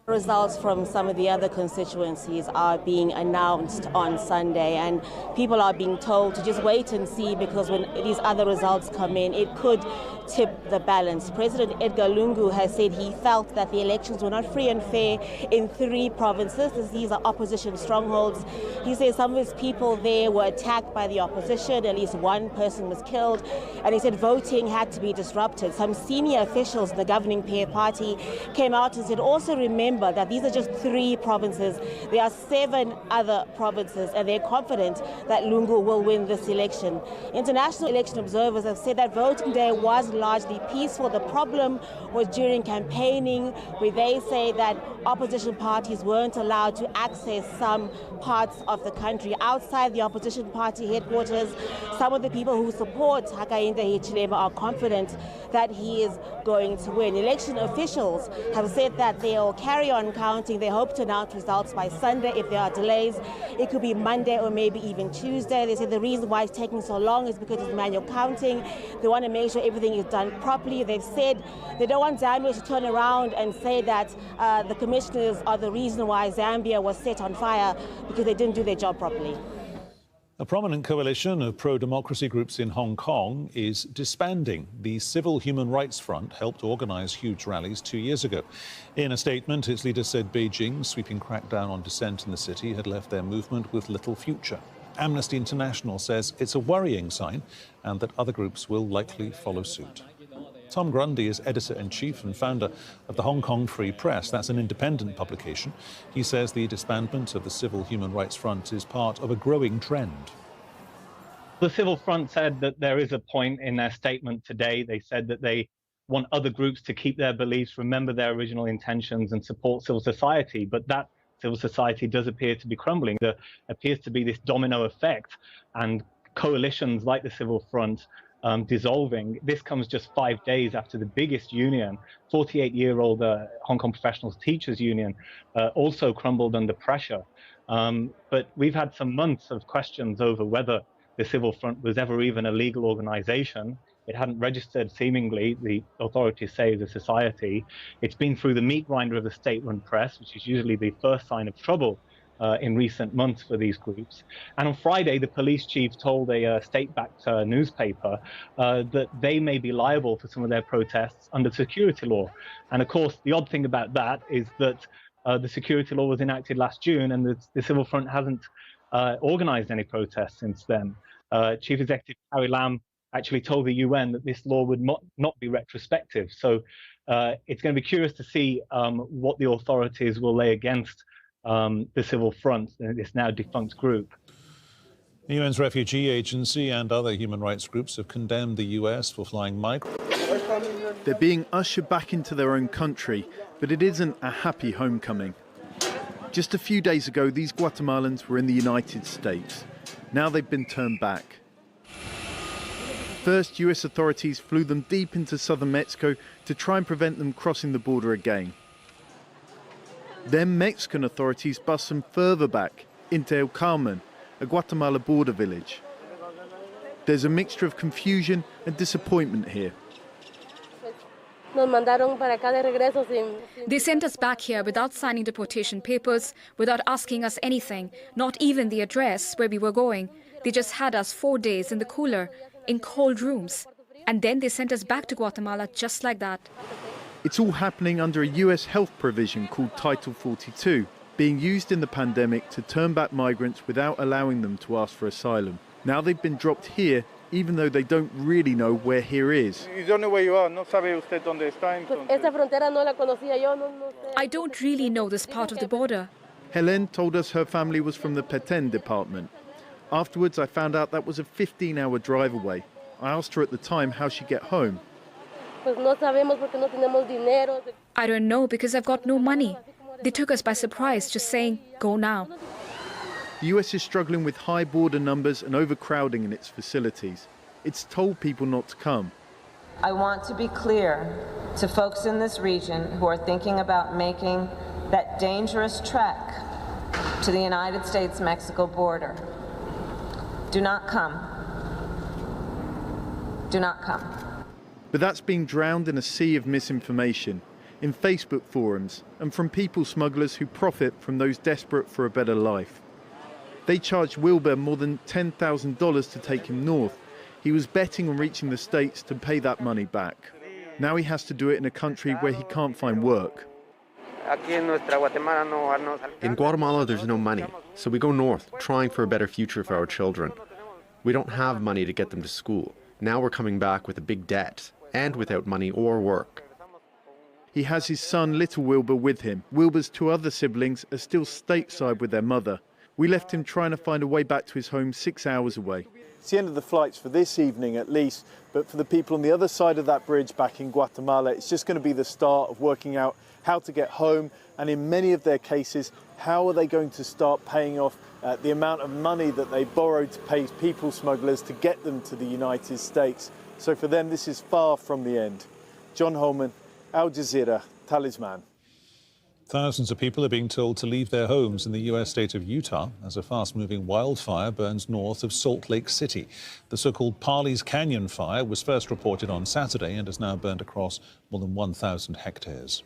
Results from some of the other constituencies are being announced on Sunday, and people are being told to just wait and see, because when these other results come in, it could tip the balance. President Edgar Lungu has said he felt that the elections were not free and fair in 3 provinces. These are opposition strongholds. He says some of his people there were attacked by the opposition. At least 1 person was killed. And he said voting had to be disrupted. Some senior officials in the governing party came out and said, also remember that these are just 3 provinces. There are 7 other provinces, and they're confident that Lungu will win this election. International election observers have said that voting day was largely peaceful. The problem was during campaigning, where they say that opposition parties weren't allowed to access some parts of the country. Outside the opposition party headquarters, some of the people who support Hage Hichilema are confident that he is going to win. Election officials have said that they'll carry on counting. They hope to announce results by Sunday. If there are delays, it could be Monday or maybe even Tuesday. They say the reason why it's taking so long is because it's manual counting. They want to make sure everything is done properly. They've said they don't want Zambia to turn around and say that the commissioners are the reason why Zambia was set on fire, because they didn't do their job properly. A prominent coalition of pro-democracy groups in Hong Kong is disbanding. The Civil Human Rights Front helped organise huge rallies 2 years ago. In a statement, its leader said Beijing's sweeping crackdown on dissent in the city had left their movement with little future. Amnesty International says it's a worrying sign and that other groups will likely follow suit. Tom Grundy is editor-in-chief and founder of the Hong Kong Free Press. That's an independent publication. He says the disbandment of the Civil Human Rights Front is part of a growing trend. The Civil Front said that there is a point in their statement today. They said that they want other groups to keep their beliefs, remember their original intentions, and support civil society. But that civil society does appear to be crumbling. There appears to be this domino effect, and coalitions like the Civil Front dissolving. This comes just 5 days after the biggest union, 48-year-old Hong Kong Professionals Teachers Union, also crumbled under pressure. But we've had some months of questions over whether the Civil Front was ever even a legal organization. It hadn't registered, seemingly, the authorities say, as a society. It's been through the meat grinder of the state-run press, which is usually the first sign of trouble in recent months for these groups. And on Friday, the police chief told a state-backed newspaper that they may be liable for some of their protests under security law. And of course, the odd thing about that is that the security law was enacted last June, and the Civil Front hasn't organized any protests since then. Chief Executive Carrie Lam actually told the UN that this law would not be retrospective. So it's going to be curious to see what the authorities will lay against the Civil Front, this now defunct group. The UN's Refugee Agency and other human rights groups have condemned the US for flying migrants. They're being ushered back into their own country, but it isn't a happy homecoming. Just a few days ago, these Guatemalans were in the United States. Now they've been turned back. First, US authorities flew them deep into southern Mexico to try and prevent them crossing the border again. Then Mexican authorities bussed them further back into El Carmen, a Guatemala border village. There's a mixture of confusion and disappointment here. They sent us back here without signing deportation papers, without asking us anything, not even the address where we were going. They just had us 4 days in the cooler, in cold rooms. And then they sent us back to Guatemala just like that. It's all happening under a US health provision called Title 42, being used in the pandemic to turn back migrants without allowing them to ask for asylum. Now they've been dropped here, even though they don't really know where here is. I don't really know this part of the border. Helen told us her family was from the Petén department. Afterwards, I found out that was a 15-hour drive away. I asked her at the time how she'd get home. I don't know because I've got no money. They took us by surprise, just saying, go now. The US is struggling with high border numbers and overcrowding in its facilities. It's told people not to come. I want to be clear to folks in this region who are thinking about making that dangerous trek to the United States-Mexico border. Do not come. Do not come. But that's being drowned in a sea of misinformation, in Facebook forums, and from people smugglers who profit from those desperate for a better life. They charged Wilbur more than $10,000 to take him north. He was betting on reaching the States to pay that money back. Now he has to do it in a country where he can't find work. In Guatemala, there's no money, so we go north, trying for a better future for our children. We don't have money to get them to school. Now we're coming back with a big debt, and without money or work. He has his son, little Wilbur, with him. Wilbur's 2 other siblings are still stateside with their mother. We left him trying to find a way back to his home 6 hours away. It's the end of the flights for this evening at least, but for the people on the other side of that bridge back in Guatemala, it's just going to be the start of working out how to get home, and in many of their cases, how are they going to start paying off the amount of money that they borrowed to pay people smugglers to get them to the United States. So for them, this is far from the end. John Holman, Al Jazeera, Talisman. Thousands of people are being told to leave their homes in the US state of Utah as a fast-moving wildfire burns north of Salt Lake City. The so-called Parley's Canyon fire was first reported on Saturday and has now burned across more than 1,000 hectares.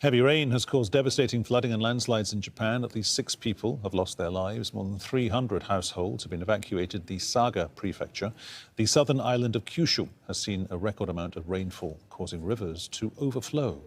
Heavy rain has caused devastating flooding and landslides in Japan. At least 6 people have lost their lives. More than 300 households have been evacuated the Saga prefecture. The southern island of Kyushu has seen a record amount of rainfall, causing rivers to overflow.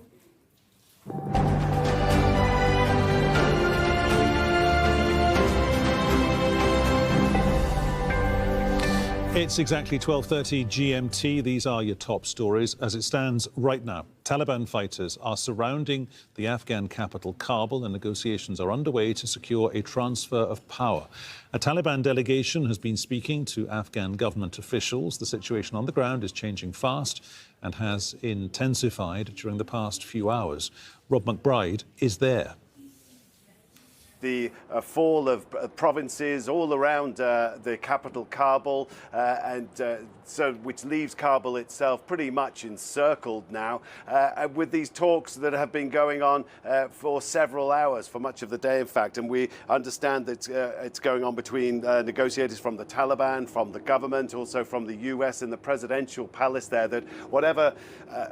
It's exactly 12:30 GMT. These are your top stories. As it stands right now, Taliban fighters are surrounding the Afghan capital, Kabul, and negotiations are underway to secure a transfer of power. A Taliban delegation has been speaking to Afghan government officials. The situation on the ground is changing fast and has intensified during the past few hours. Rob McBride is there. The fall of provinces all around the capital, Kabul, which leaves Kabul itself pretty much encircled now, with these talks that have been going on for several hours, for much of the day, in fact. And we understand that it's going on between negotiators from the Taliban, from the government, also from the US in the presidential palace there, that whatever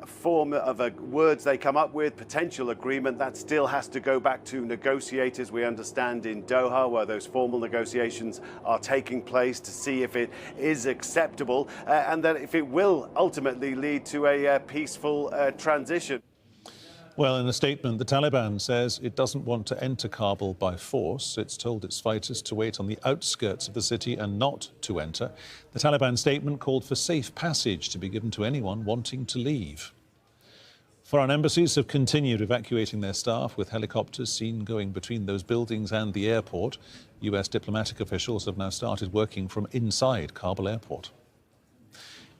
form of words they come up with, potential agreement, that still has to go back to negotiators. We understand in Doha, where those formal negotiations are taking place, to see if it is acceptable and that if it will ultimately lead to a peaceful transition. Well, in a statement, the Taliban says it doesn't want to enter Kabul by force. It's told its fighters to wait on the outskirts of the city and not to enter. The Taliban statement called for safe passage to be given to anyone wanting to leave. Foreign embassies have continued evacuating their staff, with helicopters seen going between those buildings and the airport. US diplomatic officials have now started working from inside Kabul airport.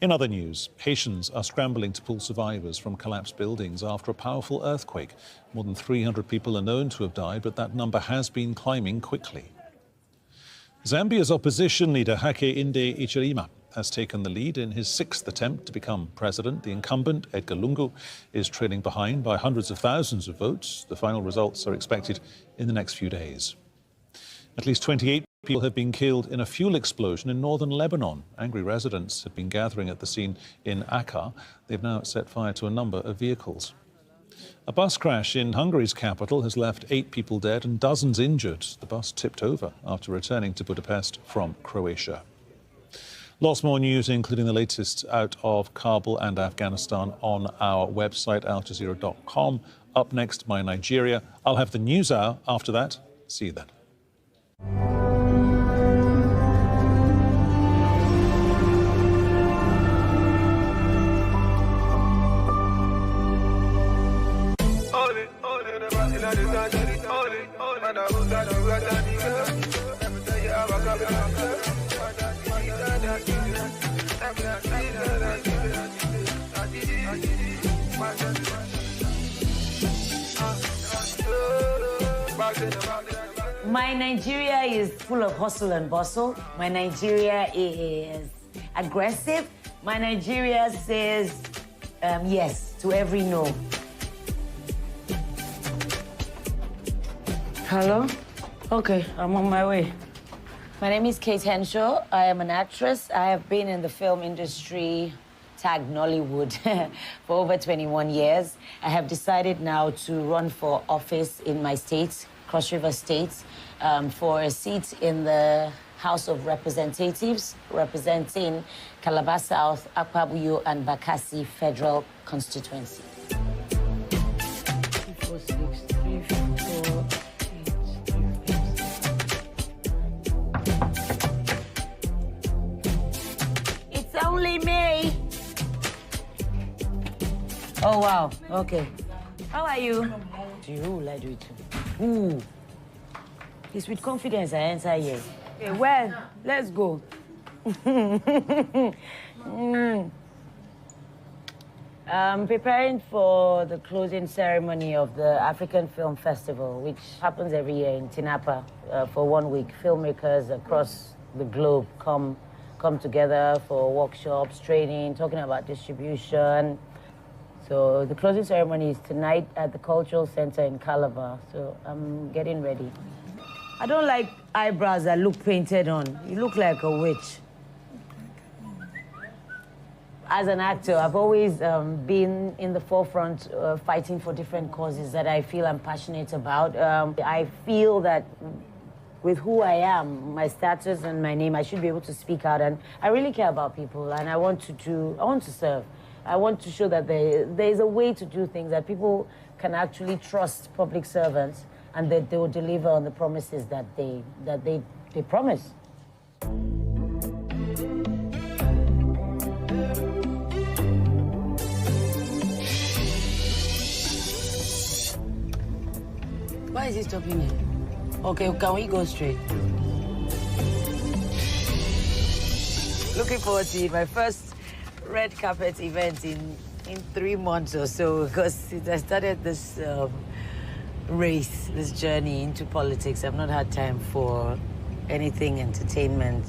In other news, Haitians are scrambling to pull survivors from collapsed buildings after a powerful earthquake. More than 300 people are known to have died, but that number has been climbing quickly. Zambia's opposition leader, Hage Inde Hichilema, has taken the lead in his 6th attempt to become president. The incumbent, Edgar Lungu, is trailing behind by hundreds of thousands of votes. The final results are expected in the next few days. At least 28 people have been killed in a fuel explosion in northern Lebanon. Angry residents had been gathering at the scene in Akkar. They've now set fire to a number of vehicles. A bus crash in Hungary's capital has left 8 people dead and dozens injured. The bus tipped over after returning to Budapest from Croatia. Lots more news, including the latest out of Kabul and Afghanistan, on our website, aljazeera.com. Up next, my Nigeria. I'll have the news hour after that. See you then. My Nigeria is full of hustle and bustle. My Nigeria is aggressive. My Nigeria says yes to every no. Hello? Okay, I'm on my way. My name is Kate Henshaw. I am an actress. I have been in the film industry, tagged Nollywood, for over 21 years. I have decided now to run for office in my state, Cross River State, for a seat in the House of Representatives, representing Calabar South, Akwa-Buyo, and Bakassi Federal Constituency. 4, 6, 3, 4, 8, 3. It's only me. Oh, wow. Okay. How are you? To you, who will I do it to? Ooh. It's with confidence I enter here. Okay, well, let's go. I'm preparing for the closing ceremony of the African Film Festival, which happens every year in Tinapa for 1 week. Filmmakers across the globe come together for workshops, training, talking about distribution. So the closing ceremony is tonight at the Cultural Center in Calabar. So I'm getting ready. I don't like eyebrows that look painted on. You look like a witch. As an actor, I've always been in the forefront fighting for different causes that I feel I'm passionate about. I feel that with who I am, my status and my name, I should be able to speak out. And I really care about people, and I want to serve. I want to show that there's a way to do things, that people can actually trust public servants and that they will deliver on the promises that they promise. Why is he stopping here? Okay, can we go straight? Looking forward to it. My first red carpet event in 3 months or so, because since I started this race, this journey into politics, I've not had time for anything entertainment.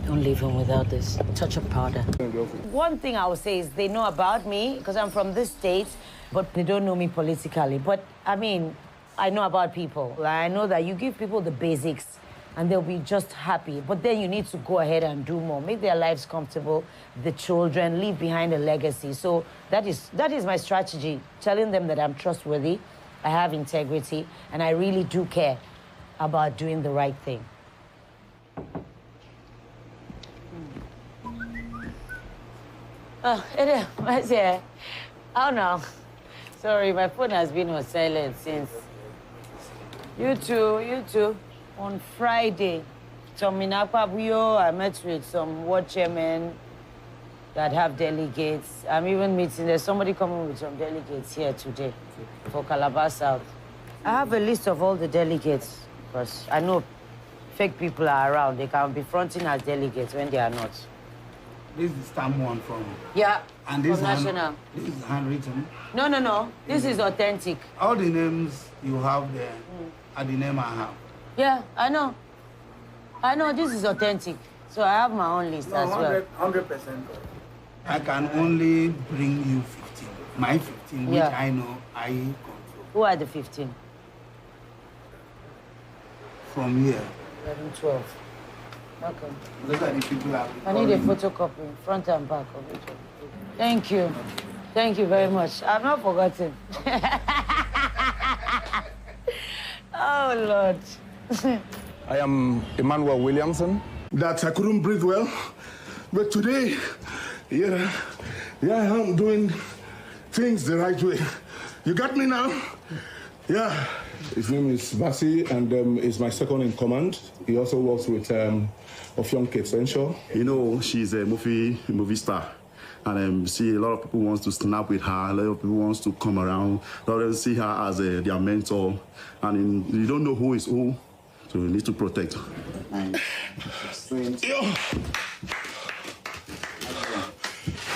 Don't leave home without this touch of powder. One thing I would say is they know about me because I'm from this state, but they don't know me politically. But I mean, I know about people. I know that you give people the basics and they'll be just happy. But then you need to go ahead and do more, make their lives comfortable, the children, leave behind a legacy. So that is my strategy, telling them that I'm trustworthy, I have integrity, and I really do care about doing the right thing. Oh, what's here? Oh, no. Sorry, my phone has been on silent since. You too. On Friday, some in Akwa-Buyo, I met with some ward chairmen that have delegates. I'm even meeting, there's somebody coming with some delegates here today for Calabar South. I have a list of all the delegates because I know fake people are around. They can be fronting as delegates when they are not. This is the stamp one from... Yeah, and this from National. This is handwritten. No. This is authentic. All the names you have there are the name I have. Yeah, I know. This is authentic. So I have my own list as well. 100%. I can only bring you 15. My 15, which I know I control. Who are the 15? From here. 11, 12. Okay. Those are the people I need a photocopy, front and back of each one. Thank you. Thank you very much. I've not forgotten. Oh, Lord. I am Emmanuel Williamson. That I couldn't breathe well, but today, yeah, I am doing things the right way. You got me now? Yeah. His name is Basi, and is my second in command. He also works with Ofionke Essential. You know, she's a movie star. And see, a lot of people want to snap with her. A lot of people want to come around. A lot of them see her as their mentor. And you don't know who is who, so you need to protect her.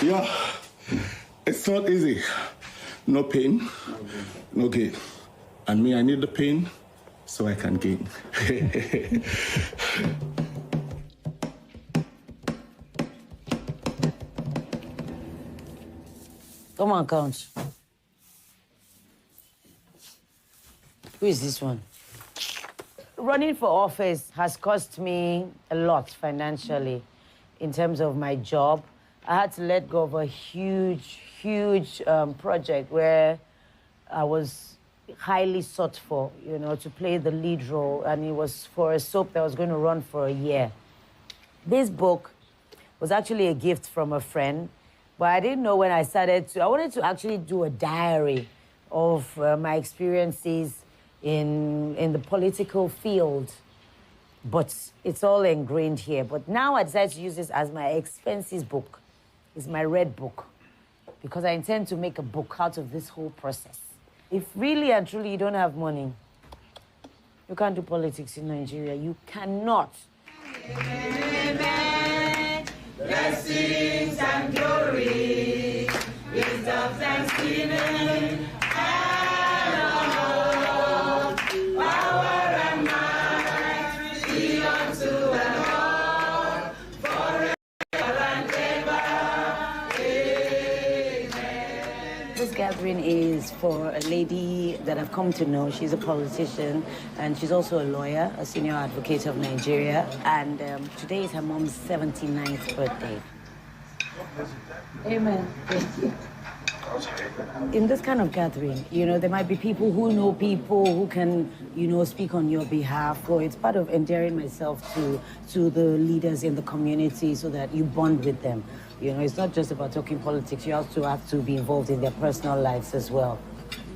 Yeah, it's not easy. No pain, no gain. And me, I need the pain so I can gain. Come on, Count. Who is this one? Running for office has cost me a lot financially in terms of my job. I had to let go of a huge project where I was highly sought for, you know, to play the lead role, and it was for a soap that was going to run for a year. This book was actually a gift from a friend, but I didn't know when I wanted to actually do a diary of my experiences in the political field, but it's all ingrained here. But now I decided to use this as my expenses book. It's my red book, because I intend to make a book out of this whole process. If really and truly you don't have money, you can't do politics in Nigeria. You cannot. Blessings and glory, wisdom, thanksgiving, and honor, power and might be unto the Lord forever and ever. Amen. This gathering is for a lady that I've come to know. She's a politician, and she's also a lawyer, a senior advocate of Nigeria. And today is her mom's 79th birthday. Amen. Thank you. In this kind of gathering, you know, there might be people who can, you know, speak on your behalf. So it's part of endearing myself to the leaders in the community so that you bond with them. You know, it's not just about talking politics. You also have to be involved in their personal lives as well.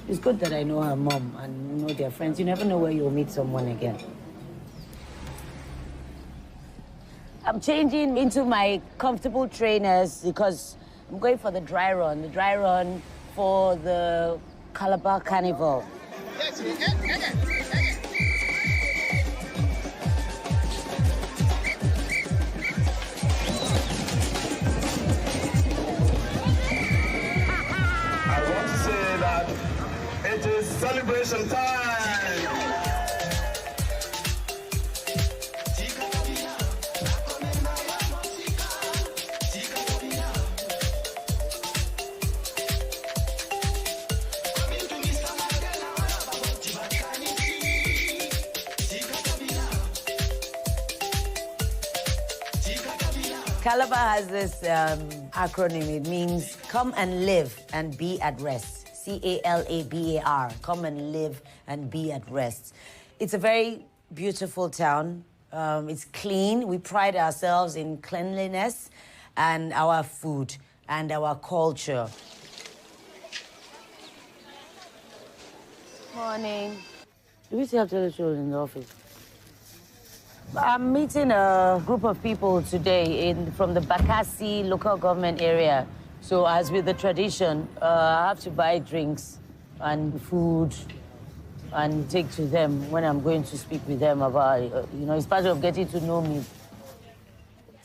It's good that I know her mom and know their friends. You never know where you'll meet someone again. I'm changing into my comfortable trainers because I'm going for the dry run for the Calabar Carnival. I want to say that it is celebration time. Calabar has this acronym. It means come and live and be at rest. C-A-L-A-B-A-R. Come and live and be at rest. It's a very beautiful town. It's clean. We pride ourselves in cleanliness and our food and our culture. Morning. Do we still have children in the office? I'm meeting a group of people today from the Bakassi local government area. So as with the tradition, I have to buy drinks and food and take to them when I'm going to speak with them about, you know, it's part of getting to know me.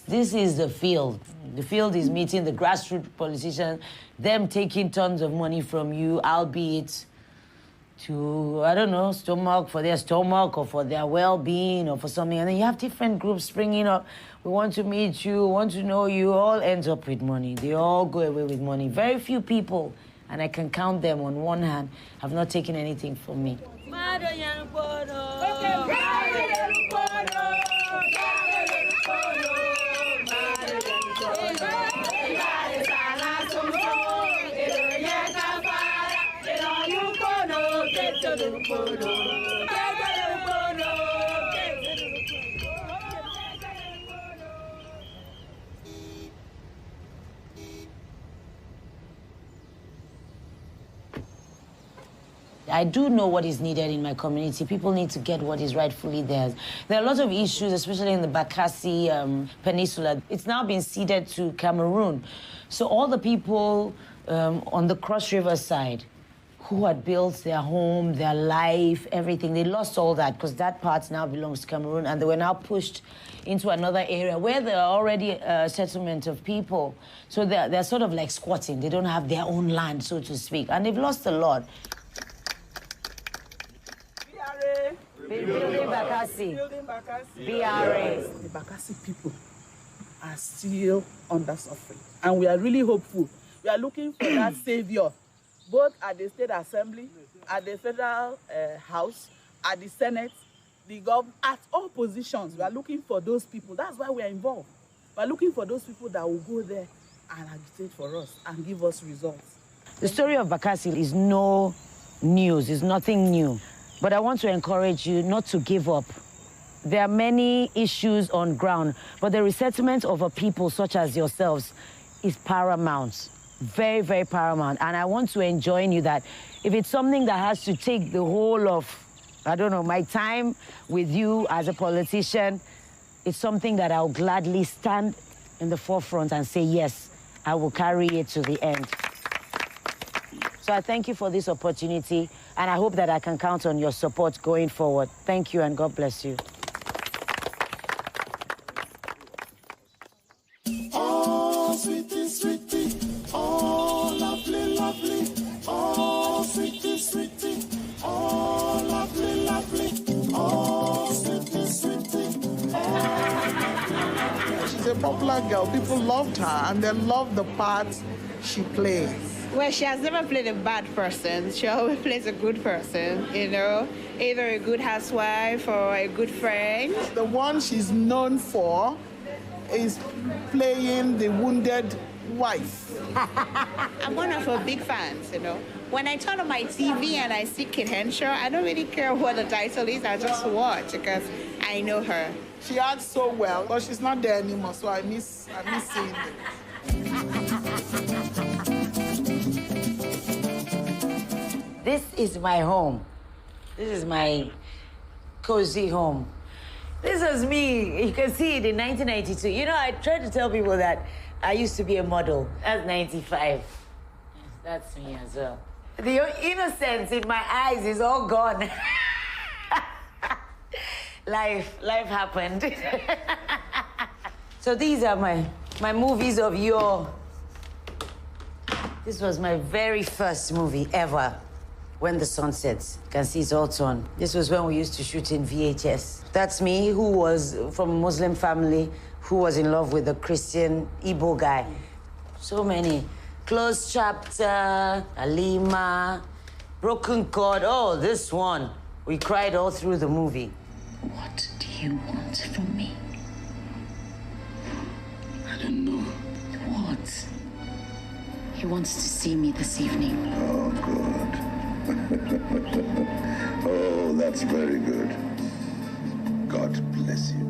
This is the field. The field is meeting the grassroots politicians, them taking tons of money from you, albeit to, I don't know, for their stomach or for their well-being or for something. And then you have different groups springing up. We want to meet you, want to know you, all ends up with money. They all go away with money. Very few people, and I can count them on one hand, have not taken anything from me. I do know what is needed in my community. People need to get what is rightfully theirs. There are a lot of issues, especially in the Bakassi Peninsula. It's now been ceded to Cameroon. So all the people on the Cross River side who had built their home, their life, everything, they lost all that because that part now belongs to Cameroon, and they were now pushed into another area where there are already a settlement of people. So they're sort of like squatting. They don't have their own land, so to speak, and they've lost a lot. Building Bakassi. BRA. The Bakassi people are still under suffering, and we are really hopeful. We are looking for that savior, both at the State Assembly, at the Federal House, at the Senate, the government, at all positions. We are looking for those people. That's why we are involved. We are looking for those people that will go there and agitate for us and give us results. The story of Bakassi is no news, it's nothing new. But I want to encourage you not to give up. There are many issues on ground, but the resettlement of a people such as yourselves is paramount. Very, very paramount. And I want to enjoin you that if it's something that has to take the whole of, I don't know, my time with you as a politician, it's something that I'll gladly stand in the forefront and say, yes, I will carry it to the end. So I thank you for this opportunity, and I hope that I can count on your support going forward. Thank you, and God bless you. Oh, sweetie, sweetie, oh, lovely, lovely, oh, sweetie, sweetie, oh, lovely, lovely, oh, sweetie, sweetie, oh. She's a popular girl. People loved her, and they loved the part she plays. Well, she has never played a bad person. She always plays a good person, you know, either a good housewife or a good friend. The one she's known for is playing the wounded wife. I'm one of her big fans, you know. When I turn on my TV and I see Kate Henshaw, I don't really care what the title is. I just watch because I know her. She acts so well, but she's not there anymore, so I miss seeing it. This is my home. This is my cozy home. This was me. You can see it in 1992. You know, I try to tell people that I used to be a model. That's 95. That's me as well. The innocence in my eyes is all gone. Life happened. So these are my movies of yore. This was my very first movie ever. When the Sun Sets. You can see it's all torn. This was when we used to shoot in VHS. That's me, who was from a Muslim family, who was in love with a Christian Igbo guy. So many. Closed Chapter, Alima, Broken Chord. Oh, this one. We cried all through the movie. What do you want from me? I don't know. What? He wants to see me this evening. Oh, good. Oh, that's very good. God bless you.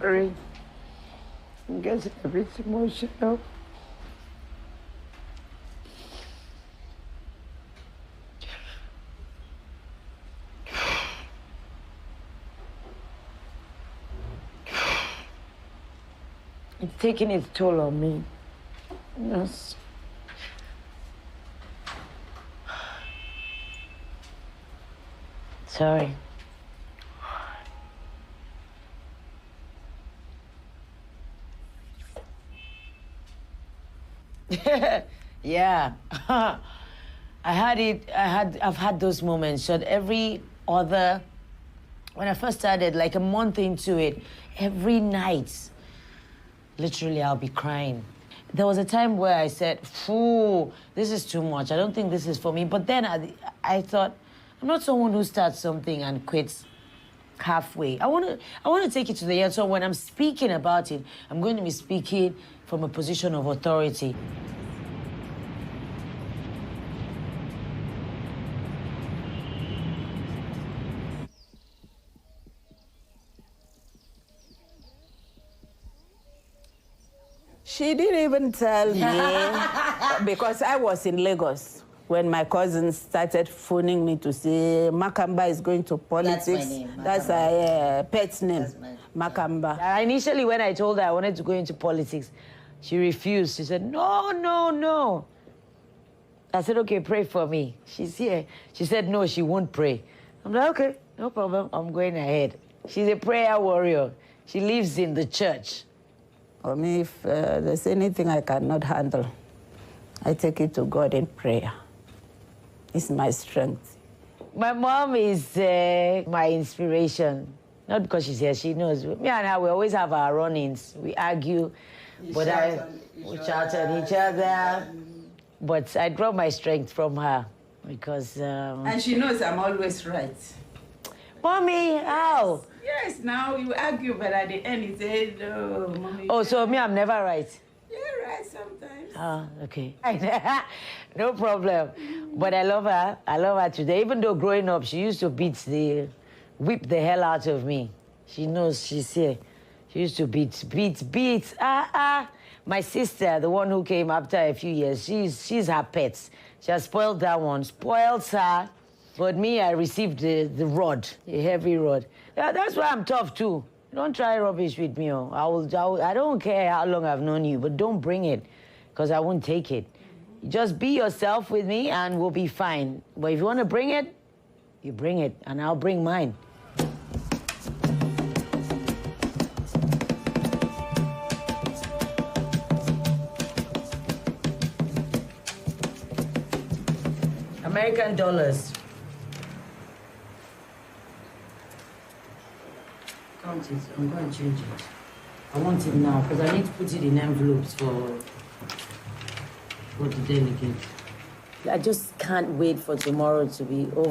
Sorry. I'm getting a bit emotional. It's taking its toll on me. Yes. Sorry. Yeah. I've had those moments. So every other, when I first started, like a month into it, every night, literally I'll be crying. There was a time where I said, "Phew, this is too much. I don't think this is for me." But then I thought, I'm not someone who starts something and quits halfway. I want to take it to the end. So when I'm speaking about it, I'm going to be speaking from a position of authority. She didn't even tell me because I was in Lagos when my cousins started phoning me to say Makamba is going to politics. That's my name. That's a pet's name, Makamba. Initially, when I told her I wanted to go into politics, she refused. She said, "No, no, no." I said, "Okay, pray for me. She's here." She said, "No, she won't pray." I'm like, "Okay, no problem. I'm going ahead." She's a prayer warrior. She lives in the church. For me, if there's anything I cannot handle, I take it to God in prayer. It's my strength. My mom is my inspiration. Not because she's here, she knows. Me and her, we always have our run-ins. We argue, we shout at each other. But I draw my strength from her because... And she knows I'm always right. Mommy, how? Yes, now you argue, but at the end you say, "No, Mommy." Oh, so me, I'm never right? You're right sometimes. Ah, okay. No problem. But I love her. I love her today. Even though growing up, she used to whip the hell out of me. She knows she's here. She used to beat. My sister, the one who came after a few years, she's her pet. She has spoiled that one, spoiled her. But me, I received the rod, a heavy rod. Yeah, that's why I'm tough, too. Don't try rubbish with me. Oh. I don't care how long I've known you, but don't bring it, because I won't take it. Just be yourself with me, and we'll be fine. But if you want to bring it, you bring it, and I'll bring mine. American dollars. Count it. I'm going to change it. I want it now because I need to put it in envelopes for the delegate. I just can't wait for tomorrow to be over.